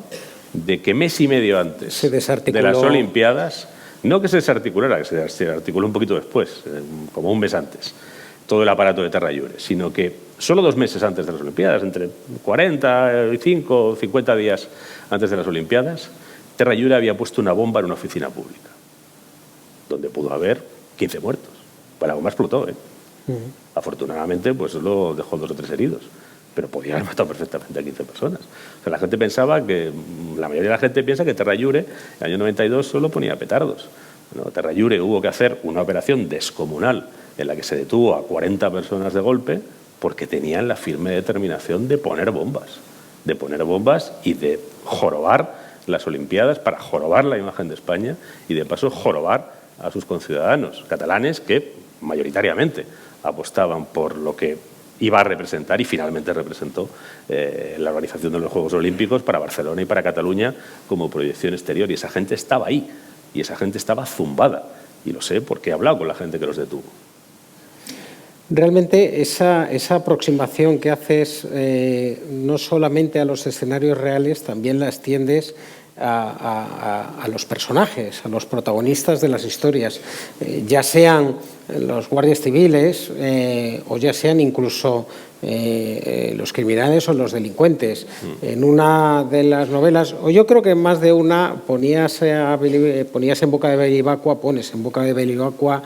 de que mes y medio antes de las Olimpiadas, no que se desarticulara, que se articuló un poquito después, como un mes antes, todo el aparato de Terra Lliure, sino que solo 2 meses antes de las Olimpiadas, entre 45 o 50 días antes de las Olimpiadas, Terra Lliure había puesto una bomba en una oficina pública, donde pudo haber 15 muertos. Pues la bomba explotó, ¿eh? Afortunadamente, pues solo dejó 2 o 3 heridos, pero podía haber matado perfectamente a 15 personas. O sea, la gente pensaba que, la mayoría de la gente piensa que Terra Lliure, en el año 92, solo ponía petardos. Bueno, Terra Lliure hubo que hacer una operación descomunal en la que se detuvo a 40 personas de golpe porque tenían la firme determinación de poner bombas y de jorobar las Olimpiadas para jorobar la imagen de España y, de paso, jorobar a sus conciudadanos catalanes que, mayoritariamente, apostaban por lo que iba a representar y finalmente representó la organización de los Juegos Olímpicos para Barcelona y para Cataluña como proyección exterior. Y esa gente estaba ahí, y esa gente estaba zumbada. Y lo sé porque he hablado con la gente que los detuvo. Realmente esa aproximación que haces no solamente a los escenarios reales, también la extiendes a los personajes, a los protagonistas de las historias, ya sean los guardias civiles o ya sean incluso los criminales o los delincuentes. En una de las novelas, o yo creo que en más de una, pones en boca de Belibacua,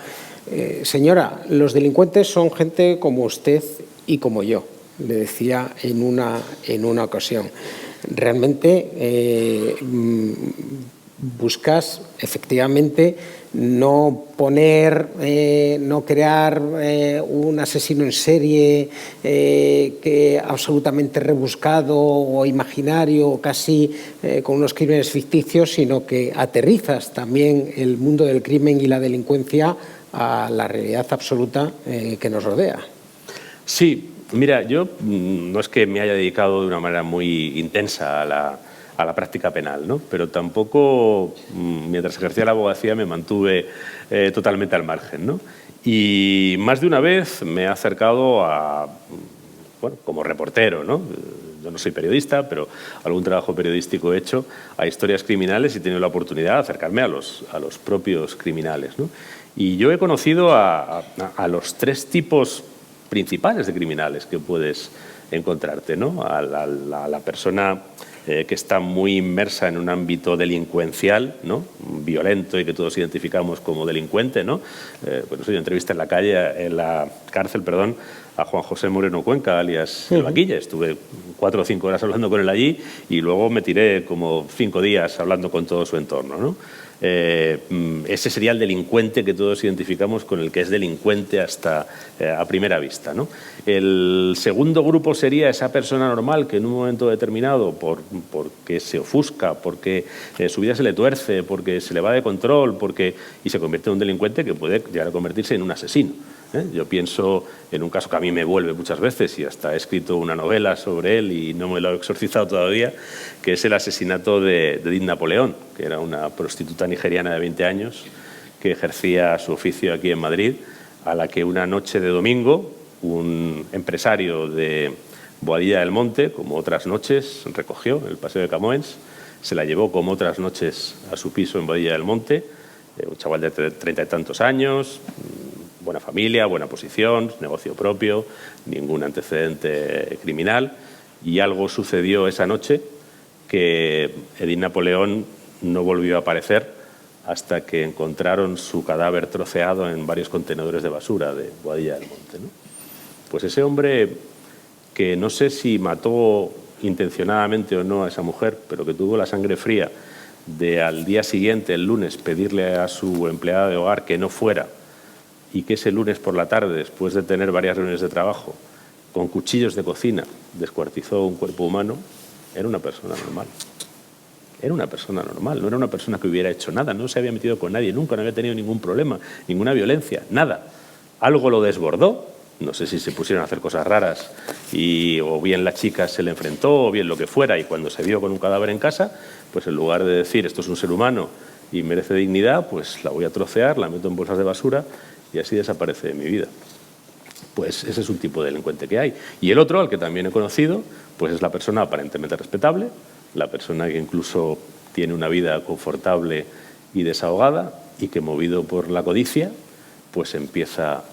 señora, los delincuentes son gente como usted y como yo, le decía en una ocasión. Realmente buscas efectivamente no crear un asesino en serie absolutamente rebuscado o imaginario o casi con unos crímenes ficticios, sino que aterrizas también el mundo del crimen y la delincuencia a la realidad absoluta que nos rodea. Sí. Mira, yo no es que me haya dedicado de una manera muy intensa a la práctica penal, ¿no? Pero tampoco, mientras ejercía la abogacía, me mantuve totalmente al margen, ¿no? Y más de una vez me he acercado bueno, como reportero, ¿no? Yo no soy periodista, pero algún trabajo periodístico he hecho a historias criminales y he tenido la oportunidad de acercarme a los propios criminales, ¿no? Y yo he conocido a los 3 tipos principales de criminales que puedes encontrarte, ¿no? A la persona que está muy inmersa en un ámbito delincuencial, ¿no? Violento y que todos identificamos como delincuente, ¿no? Pues yo entrevisté en la cárcel, a Juan José Moreno Cuenca, alias El Vaquilla. Estuve 4 o 5 horas hablando con él allí y luego me tiré como 5 días hablando con todo su entorno, ¿no? Ese sería el delincuente que todos identificamos con el que es delincuente hasta a primera vista, ¿no? El segundo grupo sería esa persona normal que en un momento determinado, porque se ofusca, porque su vida se le tuerce, porque se le va de control, y se convierte en un delincuente que puede llegar a convertirse en un asesino. Yo pienso en un caso que a mí me vuelve muchas veces y hasta he escrito una novela sobre él y no me lo he exorcizado todavía, que es el asesinato de Edith Napoleón, que era una prostituta nigeriana de 20 años que ejercía su oficio aquí en Madrid, a la que una noche de domingo un empresario de Boadilla del Monte, como otras noches, recogió en el Paseo de Camoens, se la llevó como otras noches a su piso en Boadilla del Monte, un chaval de 30 y tantos años, buena familia, buena posición, negocio propio, ningún antecedente criminal, y algo sucedió esa noche que Edith Napoleón no volvió a aparecer hasta que encontraron su cadáver troceado en varios contenedores de basura de Boadilla del Monte, ¿no? Pues ese hombre, que no sé si mató intencionadamente o no a esa mujer, pero que tuvo la sangre fría de al día siguiente, el lunes, pedirle a su empleada de hogar que no fuera, y que ese lunes por la tarde, después de tener varias reuniones de trabajo, con cuchillos de cocina, descuartizó un cuerpo humano, era una persona normal. Era una persona normal, no era una persona que hubiera hecho nada, no se había metido con nadie nunca, no había tenido ningún problema, ninguna violencia, nada. Algo lo desbordó, no sé si se pusieron a hacer cosas raras o bien la chica se le enfrentó o bien lo que fuera, y cuando se vio con un cadáver en casa, pues en lugar de decir esto es un ser humano y merece dignidad, pues la voy a trocear, la meto en bolsas de basura y así desaparece de mi vida. Pues ese es un tipo de delincuente que hay. Y el otro, al que también he conocido, pues es la persona aparentemente respetable, la persona que incluso tiene una vida confortable y desahogada y que, movido por la codicia, pues empieza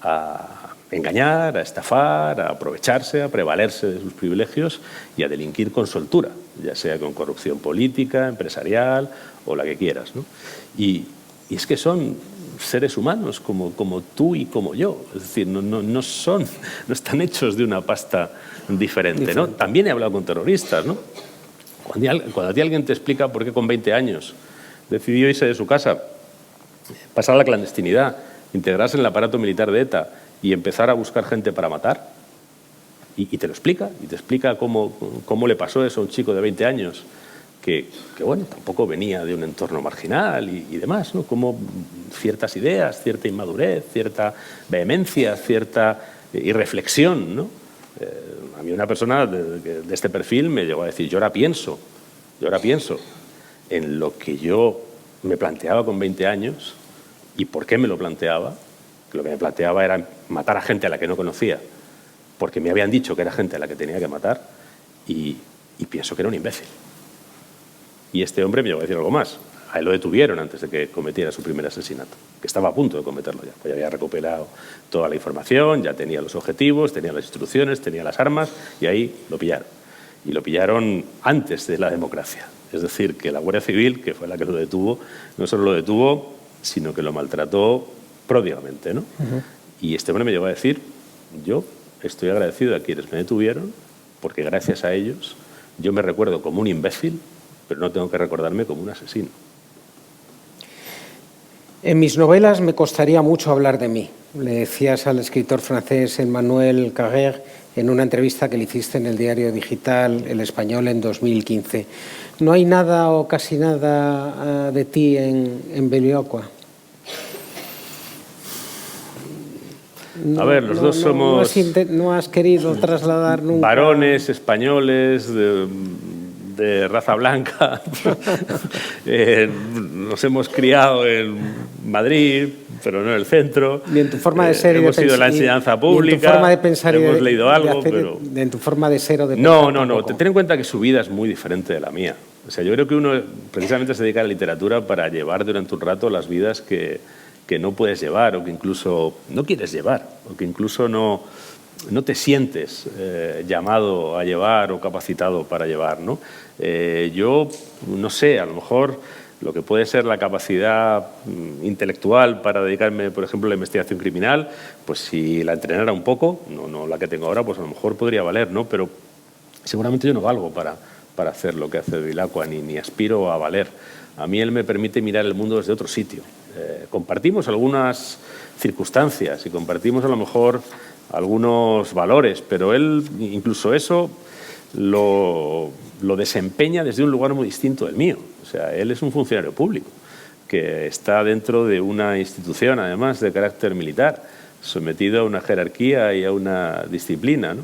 a engañar, a estafar, a aprovecharse, a prevalerse de sus privilegios y a delinquir con soltura, ya sea con corrupción política, empresarial o la que quieras, ¿no? Y es que son seres humanos como tú y como yo, es decir, no están hechos de una pasta diferente, ¿no? También he hablado con terroristas, ¿no? Cuando a ti alguien te explica por qué con 20 años decidió irse de su casa, pasar a la clandestinidad, integrarse en el aparato militar de ETA y empezar a buscar gente para matar, y te lo explica, y te explica cómo le pasó eso a un chico de 20 años, que bueno, tampoco venía de un entorno marginal y demás, ¿no? Como ciertas ideas, cierta inmadurez, cierta vehemencia, cierta irreflexión, ¿no? A mí una persona de este perfil me llegó a decir, yo ahora pienso en lo que yo me planteaba con 20 años y por qué me lo planteaba. Lo que me planteaba era matar a gente a la que no conocía, porque me habían dicho que era gente a la que tenía que matar, y pienso que era un imbécil. Y este hombre me llegó a decir algo más. A él lo detuvieron antes de que cometiera su primer asesinato, que estaba a punto de cometerlo ya. Pues ya había recuperado toda la información, ya tenía los objetivos, tenía las instrucciones, tenía las armas, y ahí lo pillaron. Y lo pillaron antes de la democracia. Es decir, que la Guardia Civil, que fue la que lo detuvo, no solo lo detuvo, sino que lo maltrató pródigamente, ¿no? Y este hombre me llegó a decir, yo estoy agradecido a quienes me detuvieron, porque gracias a ellos yo me recuerdo como un imbécil, pero no tengo que recordarme como un asesino. En mis novelas me costaría mucho hablar de mí. Le decías al escritor francés Emmanuel Carrère en una entrevista que le hiciste en el diario digital El Español en 2015. ¿No hay nada o casi nada de ti en Belioqua? A ver, los dos somos... No has querido trasladar nunca... Varones españoles de raza blanca. Nos hemos criado en Madrid, pero no en el centro. Y en tu forma de ser hemos ido a la enseñanza pública, en tu forma de pensar hemos leído algo, pero... En tu forma de ser o de pensar. No. Ten en cuenta que su vida es muy diferente de la mía. O sea, yo creo que uno precisamente se dedica a la literatura para llevar durante un rato las vidas que no puedes llevar, o que incluso no quieres llevar, o que incluso no te sientes llamado a llevar o capacitado para llevar, ¿no? Yo no sé, a lo mejor lo que puede ser la capacidad intelectual para dedicarme, por ejemplo, a la investigación criminal, pues si la entrenara un poco, no la que tengo ahora, pues a lo mejor podría valer, ¿no? Pero seguramente yo no valgo para para hacer lo que hace Bevilacqua, ni aspiro a valer. A mí él me permite mirar el mundo desde otro sitio. Compartimos algunas circunstancias y compartimos a lo mejor algunos valores, pero él incluso eso lo desempeña desde un lugar muy distinto del mío. O sea, él es un funcionario público que está dentro de una institución, además, de carácter militar, sometido a una jerarquía y a una disciplina, ¿no?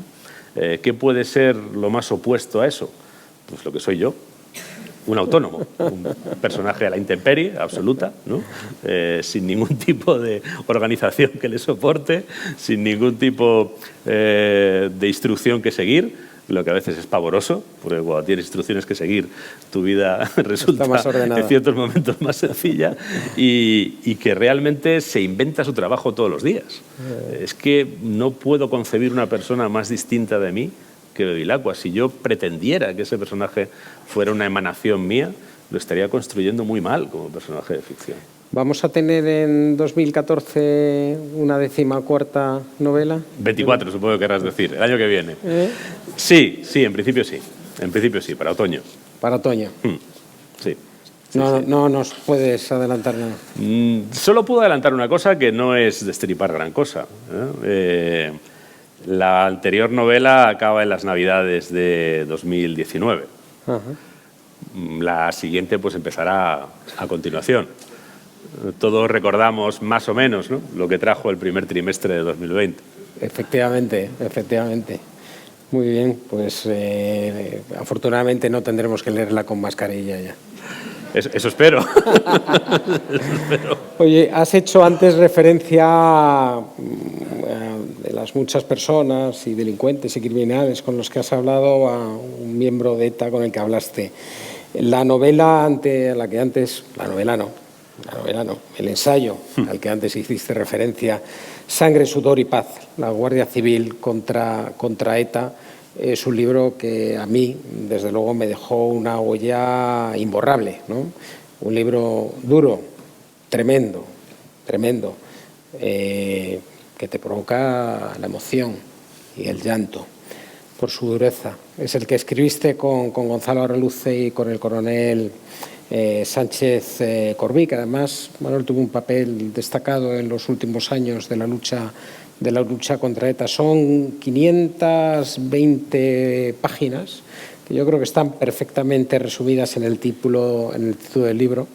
¿Qué puede ser lo más opuesto a eso? Pues lo que soy yo, un autónomo, un personaje a la intemperie absoluta, ¿no? Sin ningún tipo de organización que le soporte, sin ningún tipo de instrucción que seguir, lo que a veces es pavoroso, porque cuando tienes instrucciones que seguir, tu vida resulta en ciertos momentos más sencilla, y que realmente se inventa su trabajo todos los días. Es que no puedo concebir una persona más distinta de mí que Bevilacqua. Si yo pretendiera que ese personaje fuera una emanación mía, lo estaría construyendo muy mal como personaje de ficción. ¿Vamos a tener en 2014 una 14ª novela? 24, supongo que querrás decir, el año que viene. Sí, en principio sí. En principio sí, para otoño. Para otoño. Sí. No nos puedes adelantar nada. Solo puedo adelantar una cosa que no es destripar gran cosa. La anterior novela acaba en las Navidades de 2019. Ajá. La siguiente pues empezará a continuación. Todos recordamos más o menos, ¿no?, lo que trajo el primer trimestre de 2020. Efectivamente. Muy bien, pues afortunadamente no tendremos que leerla con mascarilla ya. Eso espero. Oye, has hecho antes referencia de las muchas personas y delincuentes y criminales con los que has hablado, a un miembro de ETA con el que hablaste. La novela el ensayo al que antes hiciste referencia, Sangre, sudor y paz, la Guardia Civil contra ETA, es un libro que a mí, desde luego, me dejó una huella imborrable, ¿no? Un libro duro, tremendo, que te provoca la emoción y el llanto por su dureza. Es el que escribiste con Gonzalo Arreluce y con el coronel Sánchez Corbí, que además Manuel tuvo un papel destacado en los últimos años de la lucha contra ETA. Son 520 páginas que yo creo que están perfectamente resumidas en el título del libro,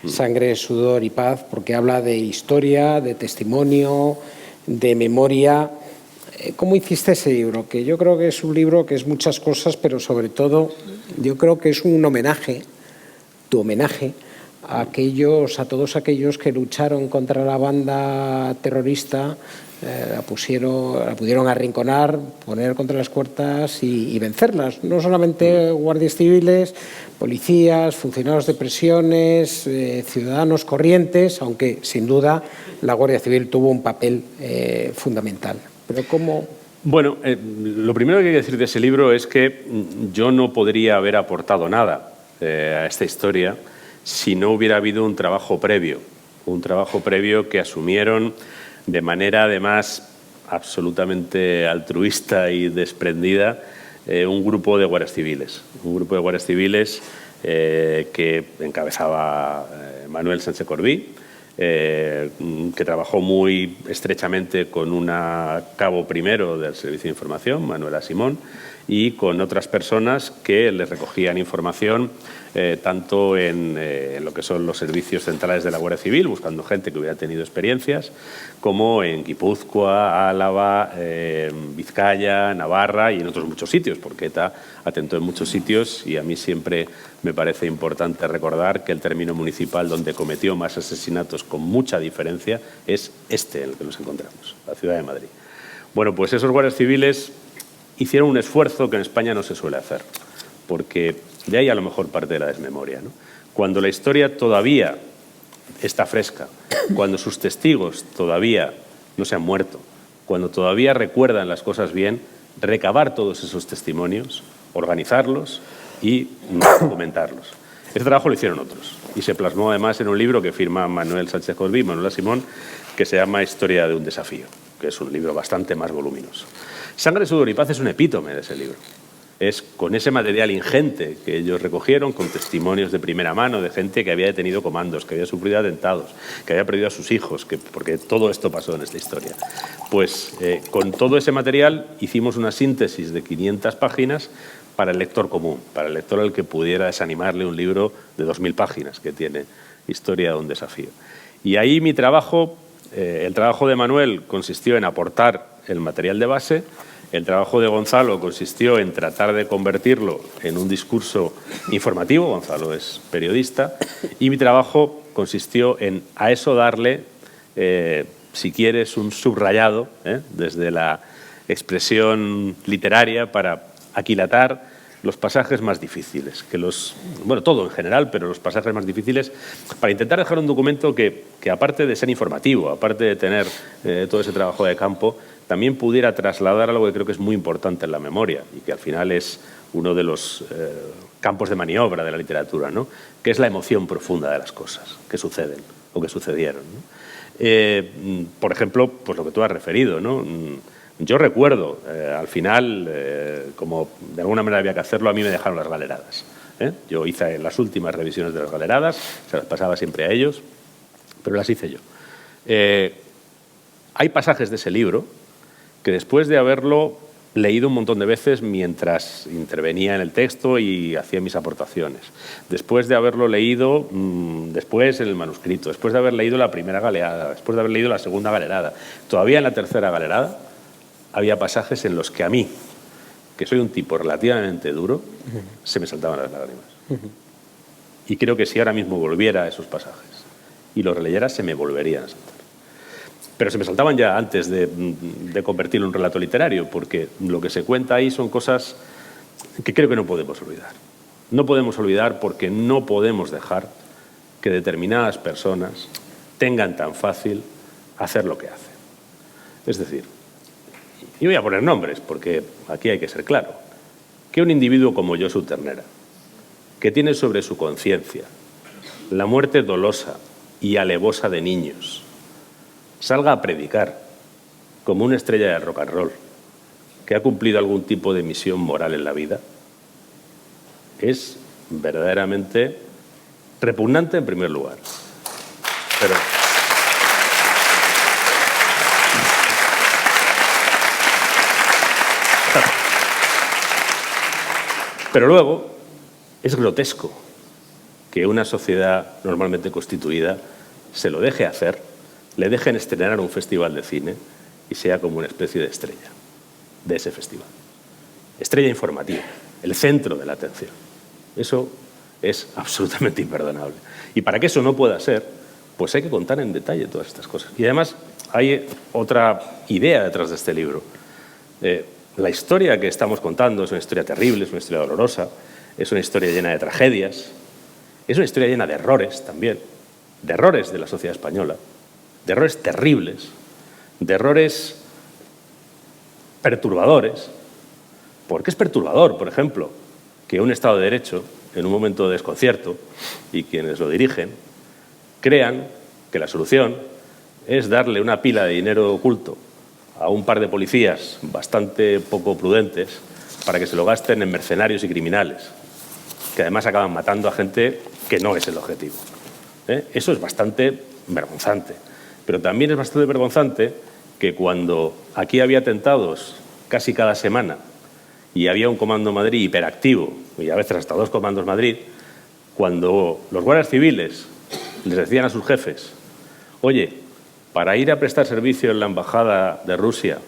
Sangre, sudor y paz, porque habla de historia, de testimonio, de memoria. ¿Cómo hiciste ese libro? Que yo creo que es un libro que es muchas cosas, pero sobre todo yo creo que es un homenaje, tu homenaje a todos aquellos que lucharon contra la banda terrorista, la pudieron arrinconar, poner contra las cuerdas y vencerlas. No solamente guardias civiles, policías, funcionarios de prisiones, ciudadanos corrientes, aunque sin duda la Guardia Civil tuvo un papel fundamental. Pero ¿cómo? Bueno, lo primero que hay que decir de ese libro es que yo no podría haber aportado nada a esta historia si no hubiera habido un trabajo previo que asumieron de manera además absolutamente altruista y desprendida un grupo de guardias civiles. Un grupo de guardias civiles que encabezaba Manuel Sánchez Corbí, que trabajó muy estrechamente con un cabo primero del Servicio de Información, Manuela Simón, y con otras personas que les recogían información tanto en lo que son los servicios centrales de la Guardia Civil, buscando gente que hubiera tenido experiencias, como en Guipúzcoa, Álava, Vizcaya, Navarra y en otros muchos sitios, porque ETA atentó en muchos sitios y a mí siempre me parece importante recordar que el término municipal donde cometió más asesinatos con mucha diferencia es este en el que nos encontramos, la ciudad de Madrid. Bueno, pues esos guardias civiles hicieron un esfuerzo que en España no se suele hacer, porque de ahí a lo mejor parte de la desmemoria, ¿no? Cuando la historia todavía está fresca, cuando sus testigos todavía no se han muerto, cuando todavía recuerdan las cosas bien, recabar todos esos testimonios, organizarlos y documentarlos. Este trabajo lo hicieron otros y se plasmó además en un libro que firma Manuel Sánchez Corbí y Manuela Simón, que se llama Historia de un desafío, que es un libro bastante más voluminoso. Sangre, sudor y paz es un epítome de ese libro. es con ese material ingente que ellos recogieron, con testimonios de primera mano de gente que había detenido comandos, que había sufrido atentados, que había perdido a sus hijos, porque todo esto pasó en esta historia. Pues con todo ese material hicimos una síntesis de 500 páginas para el lector común, para el lector al que pudiera desanimarle un libro de 2000 páginas que tiene Historia de un desafío. Y ahí mi trabajo, el trabajo de Manuel consistió en aportar el material de base. El trabajo de Gonzalo consistió en tratar de convertirlo en un discurso informativo. Gonzalo es periodista. Y mi trabajo consistió en a eso darle, si quieres, un subrayado, desde la expresión literaria para aquilatar los pasajes más difíciles, todo en general, pero los pasajes más difíciles, para intentar dejar un documento que aparte de ser informativo, aparte de tener todo ese trabajo de campo, también pudiera trasladar algo que creo que es muy importante en la memoria y que al final es uno de los campos de maniobra de la literatura, ¿no? Que es la emoción profunda de las cosas que suceden o que sucedieron, ¿no? Por ejemplo, pues lo que tú has referido, ¿no? Yo recuerdo, al final, como de alguna manera había que hacerlo, a mí me dejaron las galeradas. Yo hice las últimas revisiones de las galeradas, se las pasaba siempre a ellos, pero las hice yo. Hay pasajes de ese libro que después de haberlo leído un montón de veces mientras intervenía en el texto y hacía mis aportaciones, después de haberlo leído después en el manuscrito, después de haber leído la primera galerada, después de haber leído la segunda galerada, todavía en la tercera galerada, había pasajes en los que a mí, que soy un tipo relativamente duro, se me saltaban las lágrimas. Y creo que si ahora mismo volviera a esos pasajes y los releyera, se me volverían a saltar. Pero se me saltaban ya antes de convertirlo en un relato literario, porque lo que se cuenta ahí son cosas que creo que no podemos olvidar. No podemos olvidar porque no podemos dejar que determinadas personas tengan tan fácil hacer lo que hacen. Es decir, y voy a poner nombres, porque aquí hay que ser claro, que un individuo como Josu Ternera, que tiene sobre su conciencia la muerte dolosa y alevosa de niños, salga a predicar como una estrella de rock and roll, que ha cumplido algún tipo de misión moral en la vida, es verdaderamente repugnante en primer lugar. Pero luego es grotesco que una sociedad normalmente constituida se lo deje hacer, le dejen estrenar un festival de cine y sea como una especie de estrella de ese festival. Estrella informativa, el centro de la atención. Eso es absolutamente imperdonable. Y para que eso no pueda ser, pues hay que contar en detalle todas estas cosas. Y además hay otra idea detrás de este libro. La historia que estamos contando es una historia terrible, es una historia dolorosa, es una historia llena de tragedias, es una historia llena de errores también, de errores de la sociedad española, de errores terribles, de errores perturbadores. Porque es perturbador, por ejemplo, que un Estado de Derecho, en un momento de desconcierto, y quienes lo dirigen, crean que la solución es darle una pila de dinero oculto a un par de policías bastante poco prudentes para que se lo gasten en mercenarios y criminales, que además acaban matando a gente que no es el objetivo. Eso es bastante vergonzante. Pero también es bastante vergonzante que cuando aquí había atentados casi cada semana y había un Comando Madrid hiperactivo, y a veces hasta 2 Comandos Madrid, cuando los guardias civiles les decían a sus jefes: oye, para ir a prestar servicio en la Embajada de Rusia,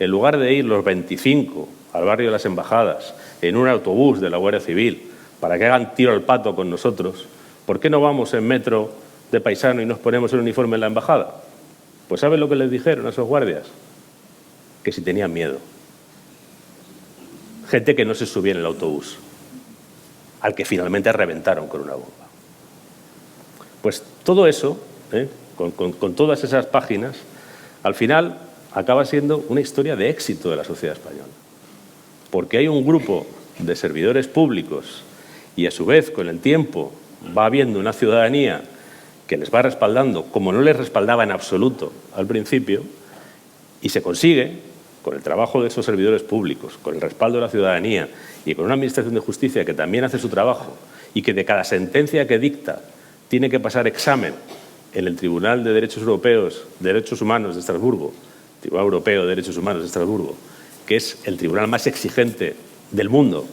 en lugar de ir los 25 al barrio de las Embajadas en un autobús de la Guardia Civil para que hagan tiro al pato con nosotros, ¿por qué no vamos en metro de paisano y nos ponemos el uniforme en la Embajada? Pues ¿saben lo que les dijeron a esos guardias? Que si tenían miedo. Gente que no se subía en el autobús, al que finalmente reventaron con una bomba. Pues todo eso, con todas esas páginas, al final acaba siendo una historia de éxito de la sociedad española. Porque hay un grupo de servidores públicos y a su vez con el tiempo va habiendo una ciudadanía que les va respaldando como no les respaldaba en absoluto al principio, y se consigue con el trabajo de esos servidores públicos, con el respaldo de la ciudadanía y con una administración de justicia que también hace su trabajo y que de cada sentencia que dicta tiene que pasar examen en el Tribunal de Derechos Europeos, Derechos Humanos de Estrasburgo, Tribunal Europeo de Derechos Humanos de Estrasburgo, que es el tribunal más exigente del mundo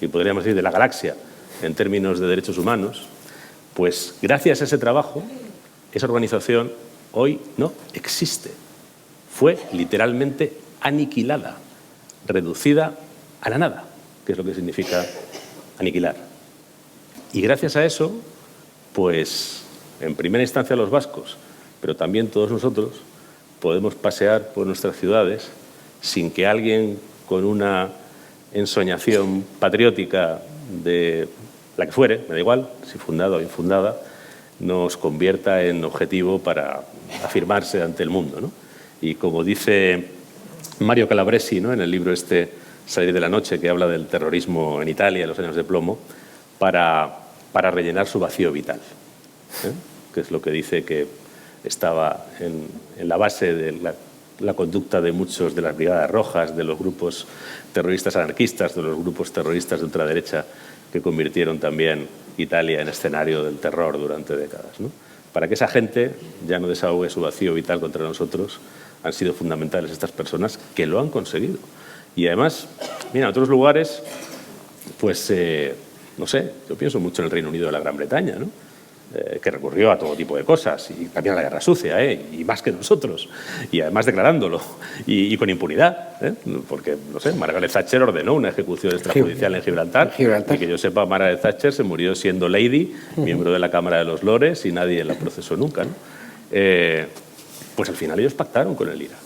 y podríamos decir de la galaxia en términos de derechos humanos, pues gracias a ese trabajo, esa organización hoy no existe. Fue literalmente aniquilada, reducida a la nada, que es lo que significa aniquilar. Y gracias a eso, pues en primera instancia los vascos, pero también todos nosotros, podemos pasear por nuestras ciudades sin que alguien con una ensoñación patriótica de la que fuere, me da igual, si fundada o infundada, nos convierta en objetivo para afirmarse ante el mundo, ¿no? Y como dice Mario Calabresi, ¿no?, en el libro Salir de la noche, que habla del terrorismo en Italia en los años de plomo, para rellenar su vacío vital, que es lo que dice que estaba en la base de la conducta de muchos de las brigadas rojas, de los grupos terroristas anarquistas, de los grupos terroristas de ultraderecha que convirtieron también Italia en escenario del terror durante décadas, ¿no? Para que esa gente ya no desahogue su vacío vital contra nosotros, han sido fundamentales estas personas que lo han conseguido. Y además, mira, en otros lugares, pues, no sé, yo pienso mucho en el Reino Unido de la Gran Bretaña, ¿no?, que recurrió a todo tipo de cosas, y también a la guerra sucia, y más que nosotros, y además declarándolo, y con impunidad, porque, no sé, Margaret Thatcher ordenó una ejecución extrajudicial en Gibraltar, y que yo sepa, Margaret Thatcher se murió siendo lady, miembro de la Cámara de los Lores, y nadie la procesó nunca, ¿no? Pues al final ellos pactaron con el IRA.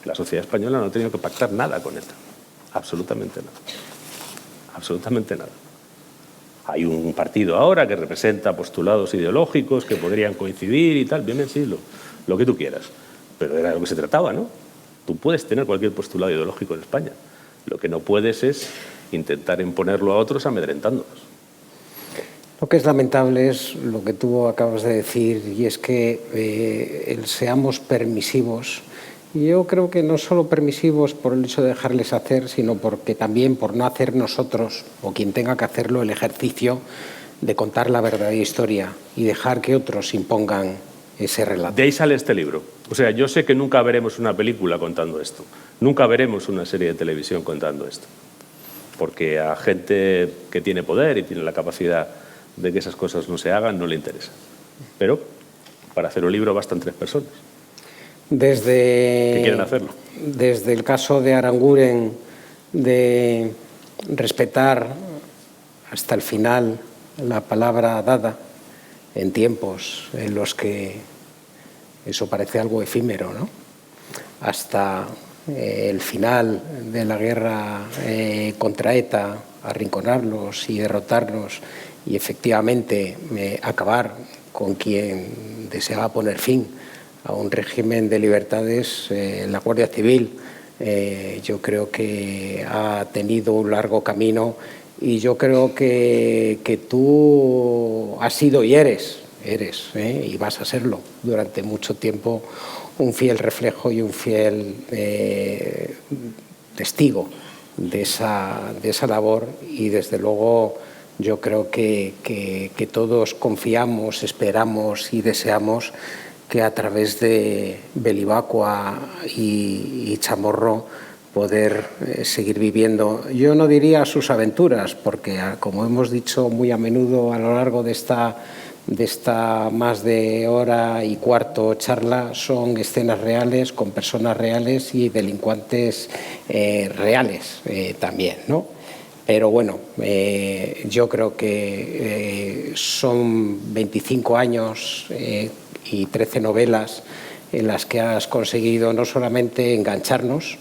La sociedad española no ha tenido que pactar nada con ETA, absolutamente nada, absolutamente nada. Hay un partido ahora que representa postulados ideológicos que podrían coincidir y tal, bien, sí, lo que tú quieras. Pero era de lo que se trataba, ¿no? Tú puedes tener cualquier postulado ideológico en España. Lo que no puedes es intentar imponerlo a otros amedrentándolos. Lo que es lamentable es lo que tú acabas de decir, y es que seamos permisivos. Y yo creo que no solo permisivos por el hecho de dejarles hacer, sino porque también por no hacer nosotros, o quien tenga que hacerlo, el ejercicio de contar la verdadera historia y dejar que otros impongan ese relato. De ahí sale este libro. O sea, yo sé que nunca veremos una película contando esto, nunca veremos una serie de televisión contando esto, porque a gente que tiene poder y tiene la capacidad de que esas cosas no se hagan no le interesa. Pero para hacer un libro bastan 3 personas. Que quieren hacerlo. Desde el caso de Aranguren, de respetar hasta el final la palabra dada en tiempos en los que eso parece algo efímero, ¿no?, hasta el final de la guerra contra ETA, arrinconarlos y derrotarnos y efectivamente acabar con quien deseaba poner fin a un régimen de libertades, la Guardia Civil. Yo creo que ha tenido un largo camino y yo creo que tú has sido y eres y vas a serlo durante mucho tiempo un fiel reflejo y un fiel testigo de esa labor, y desde luego yo creo que todos confiamos, esperamos y deseamos que a través de Belibacua y Chamorro poder seguir viviendo, yo no diría sus aventuras, porque como hemos dicho muy a menudo a lo largo de esta más de hora y cuarto charla, son escenas reales con personas reales y delincuentes reales también, ¿no? Pero bueno, yo creo que son 25 años y 13 novelas en las que has conseguido no solamente engancharnos,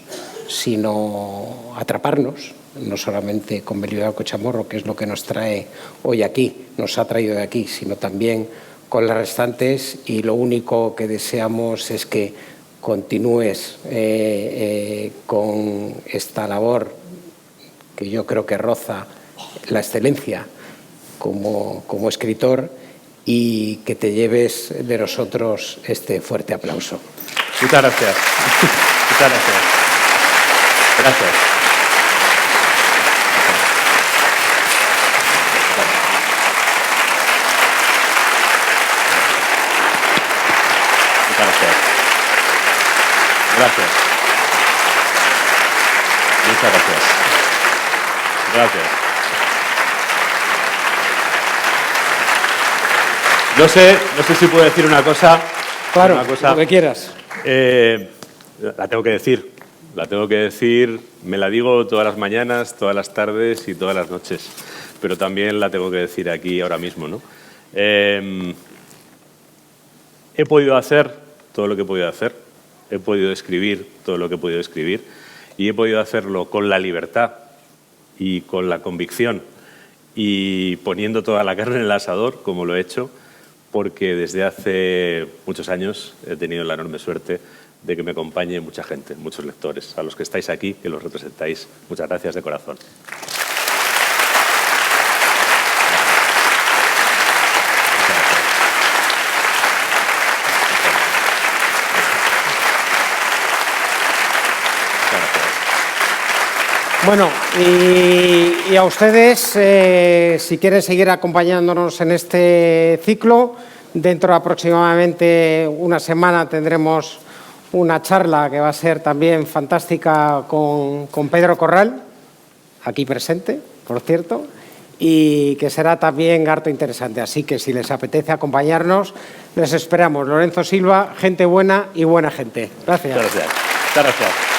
sino atraparnos, no solamente con Belibacua Chamorro, que es lo que nos trae hoy aquí, nos ha traído de aquí, sino también con las restantes, y lo único que deseamos es que continúes con esta labor que yo creo que roza la excelencia como escritor, y que te lleves de nosotros este fuerte aplauso. Muchas gracias. Muchas gracias. Gracias. Muchas gracias. Gracias. Muchas gracias. Gracias. No sé si puedo decir una cosa. Claro, una cosa, lo que quieras. La tengo que decir, me la digo todas las mañanas, todas las tardes y todas las noches, pero también la tengo que decir aquí ahora mismo, ¿no? He podido hacer todo lo que he podido hacer, he podido escribir todo lo que he podido escribir y he podido hacerlo con la libertad y con la convicción y poniendo toda la carne en el asador, como lo he hecho, porque desde hace muchos años he tenido la enorme suerte de que me acompañe mucha gente, muchos lectores, a los que estáis aquí, que los representáis. Muchas gracias de corazón. Bueno, y a ustedes, si quieren seguir acompañándonos en este ciclo, dentro de aproximadamente una semana tendremos una charla que va a ser también fantástica con Pedro Corral, aquí presente, por cierto, y que será también harto interesante. Así que si les apetece acompañarnos, les esperamos. Lorenzo Silva, gente buena y buena gente. Gracias. Muchas gracias. Muchas gracias.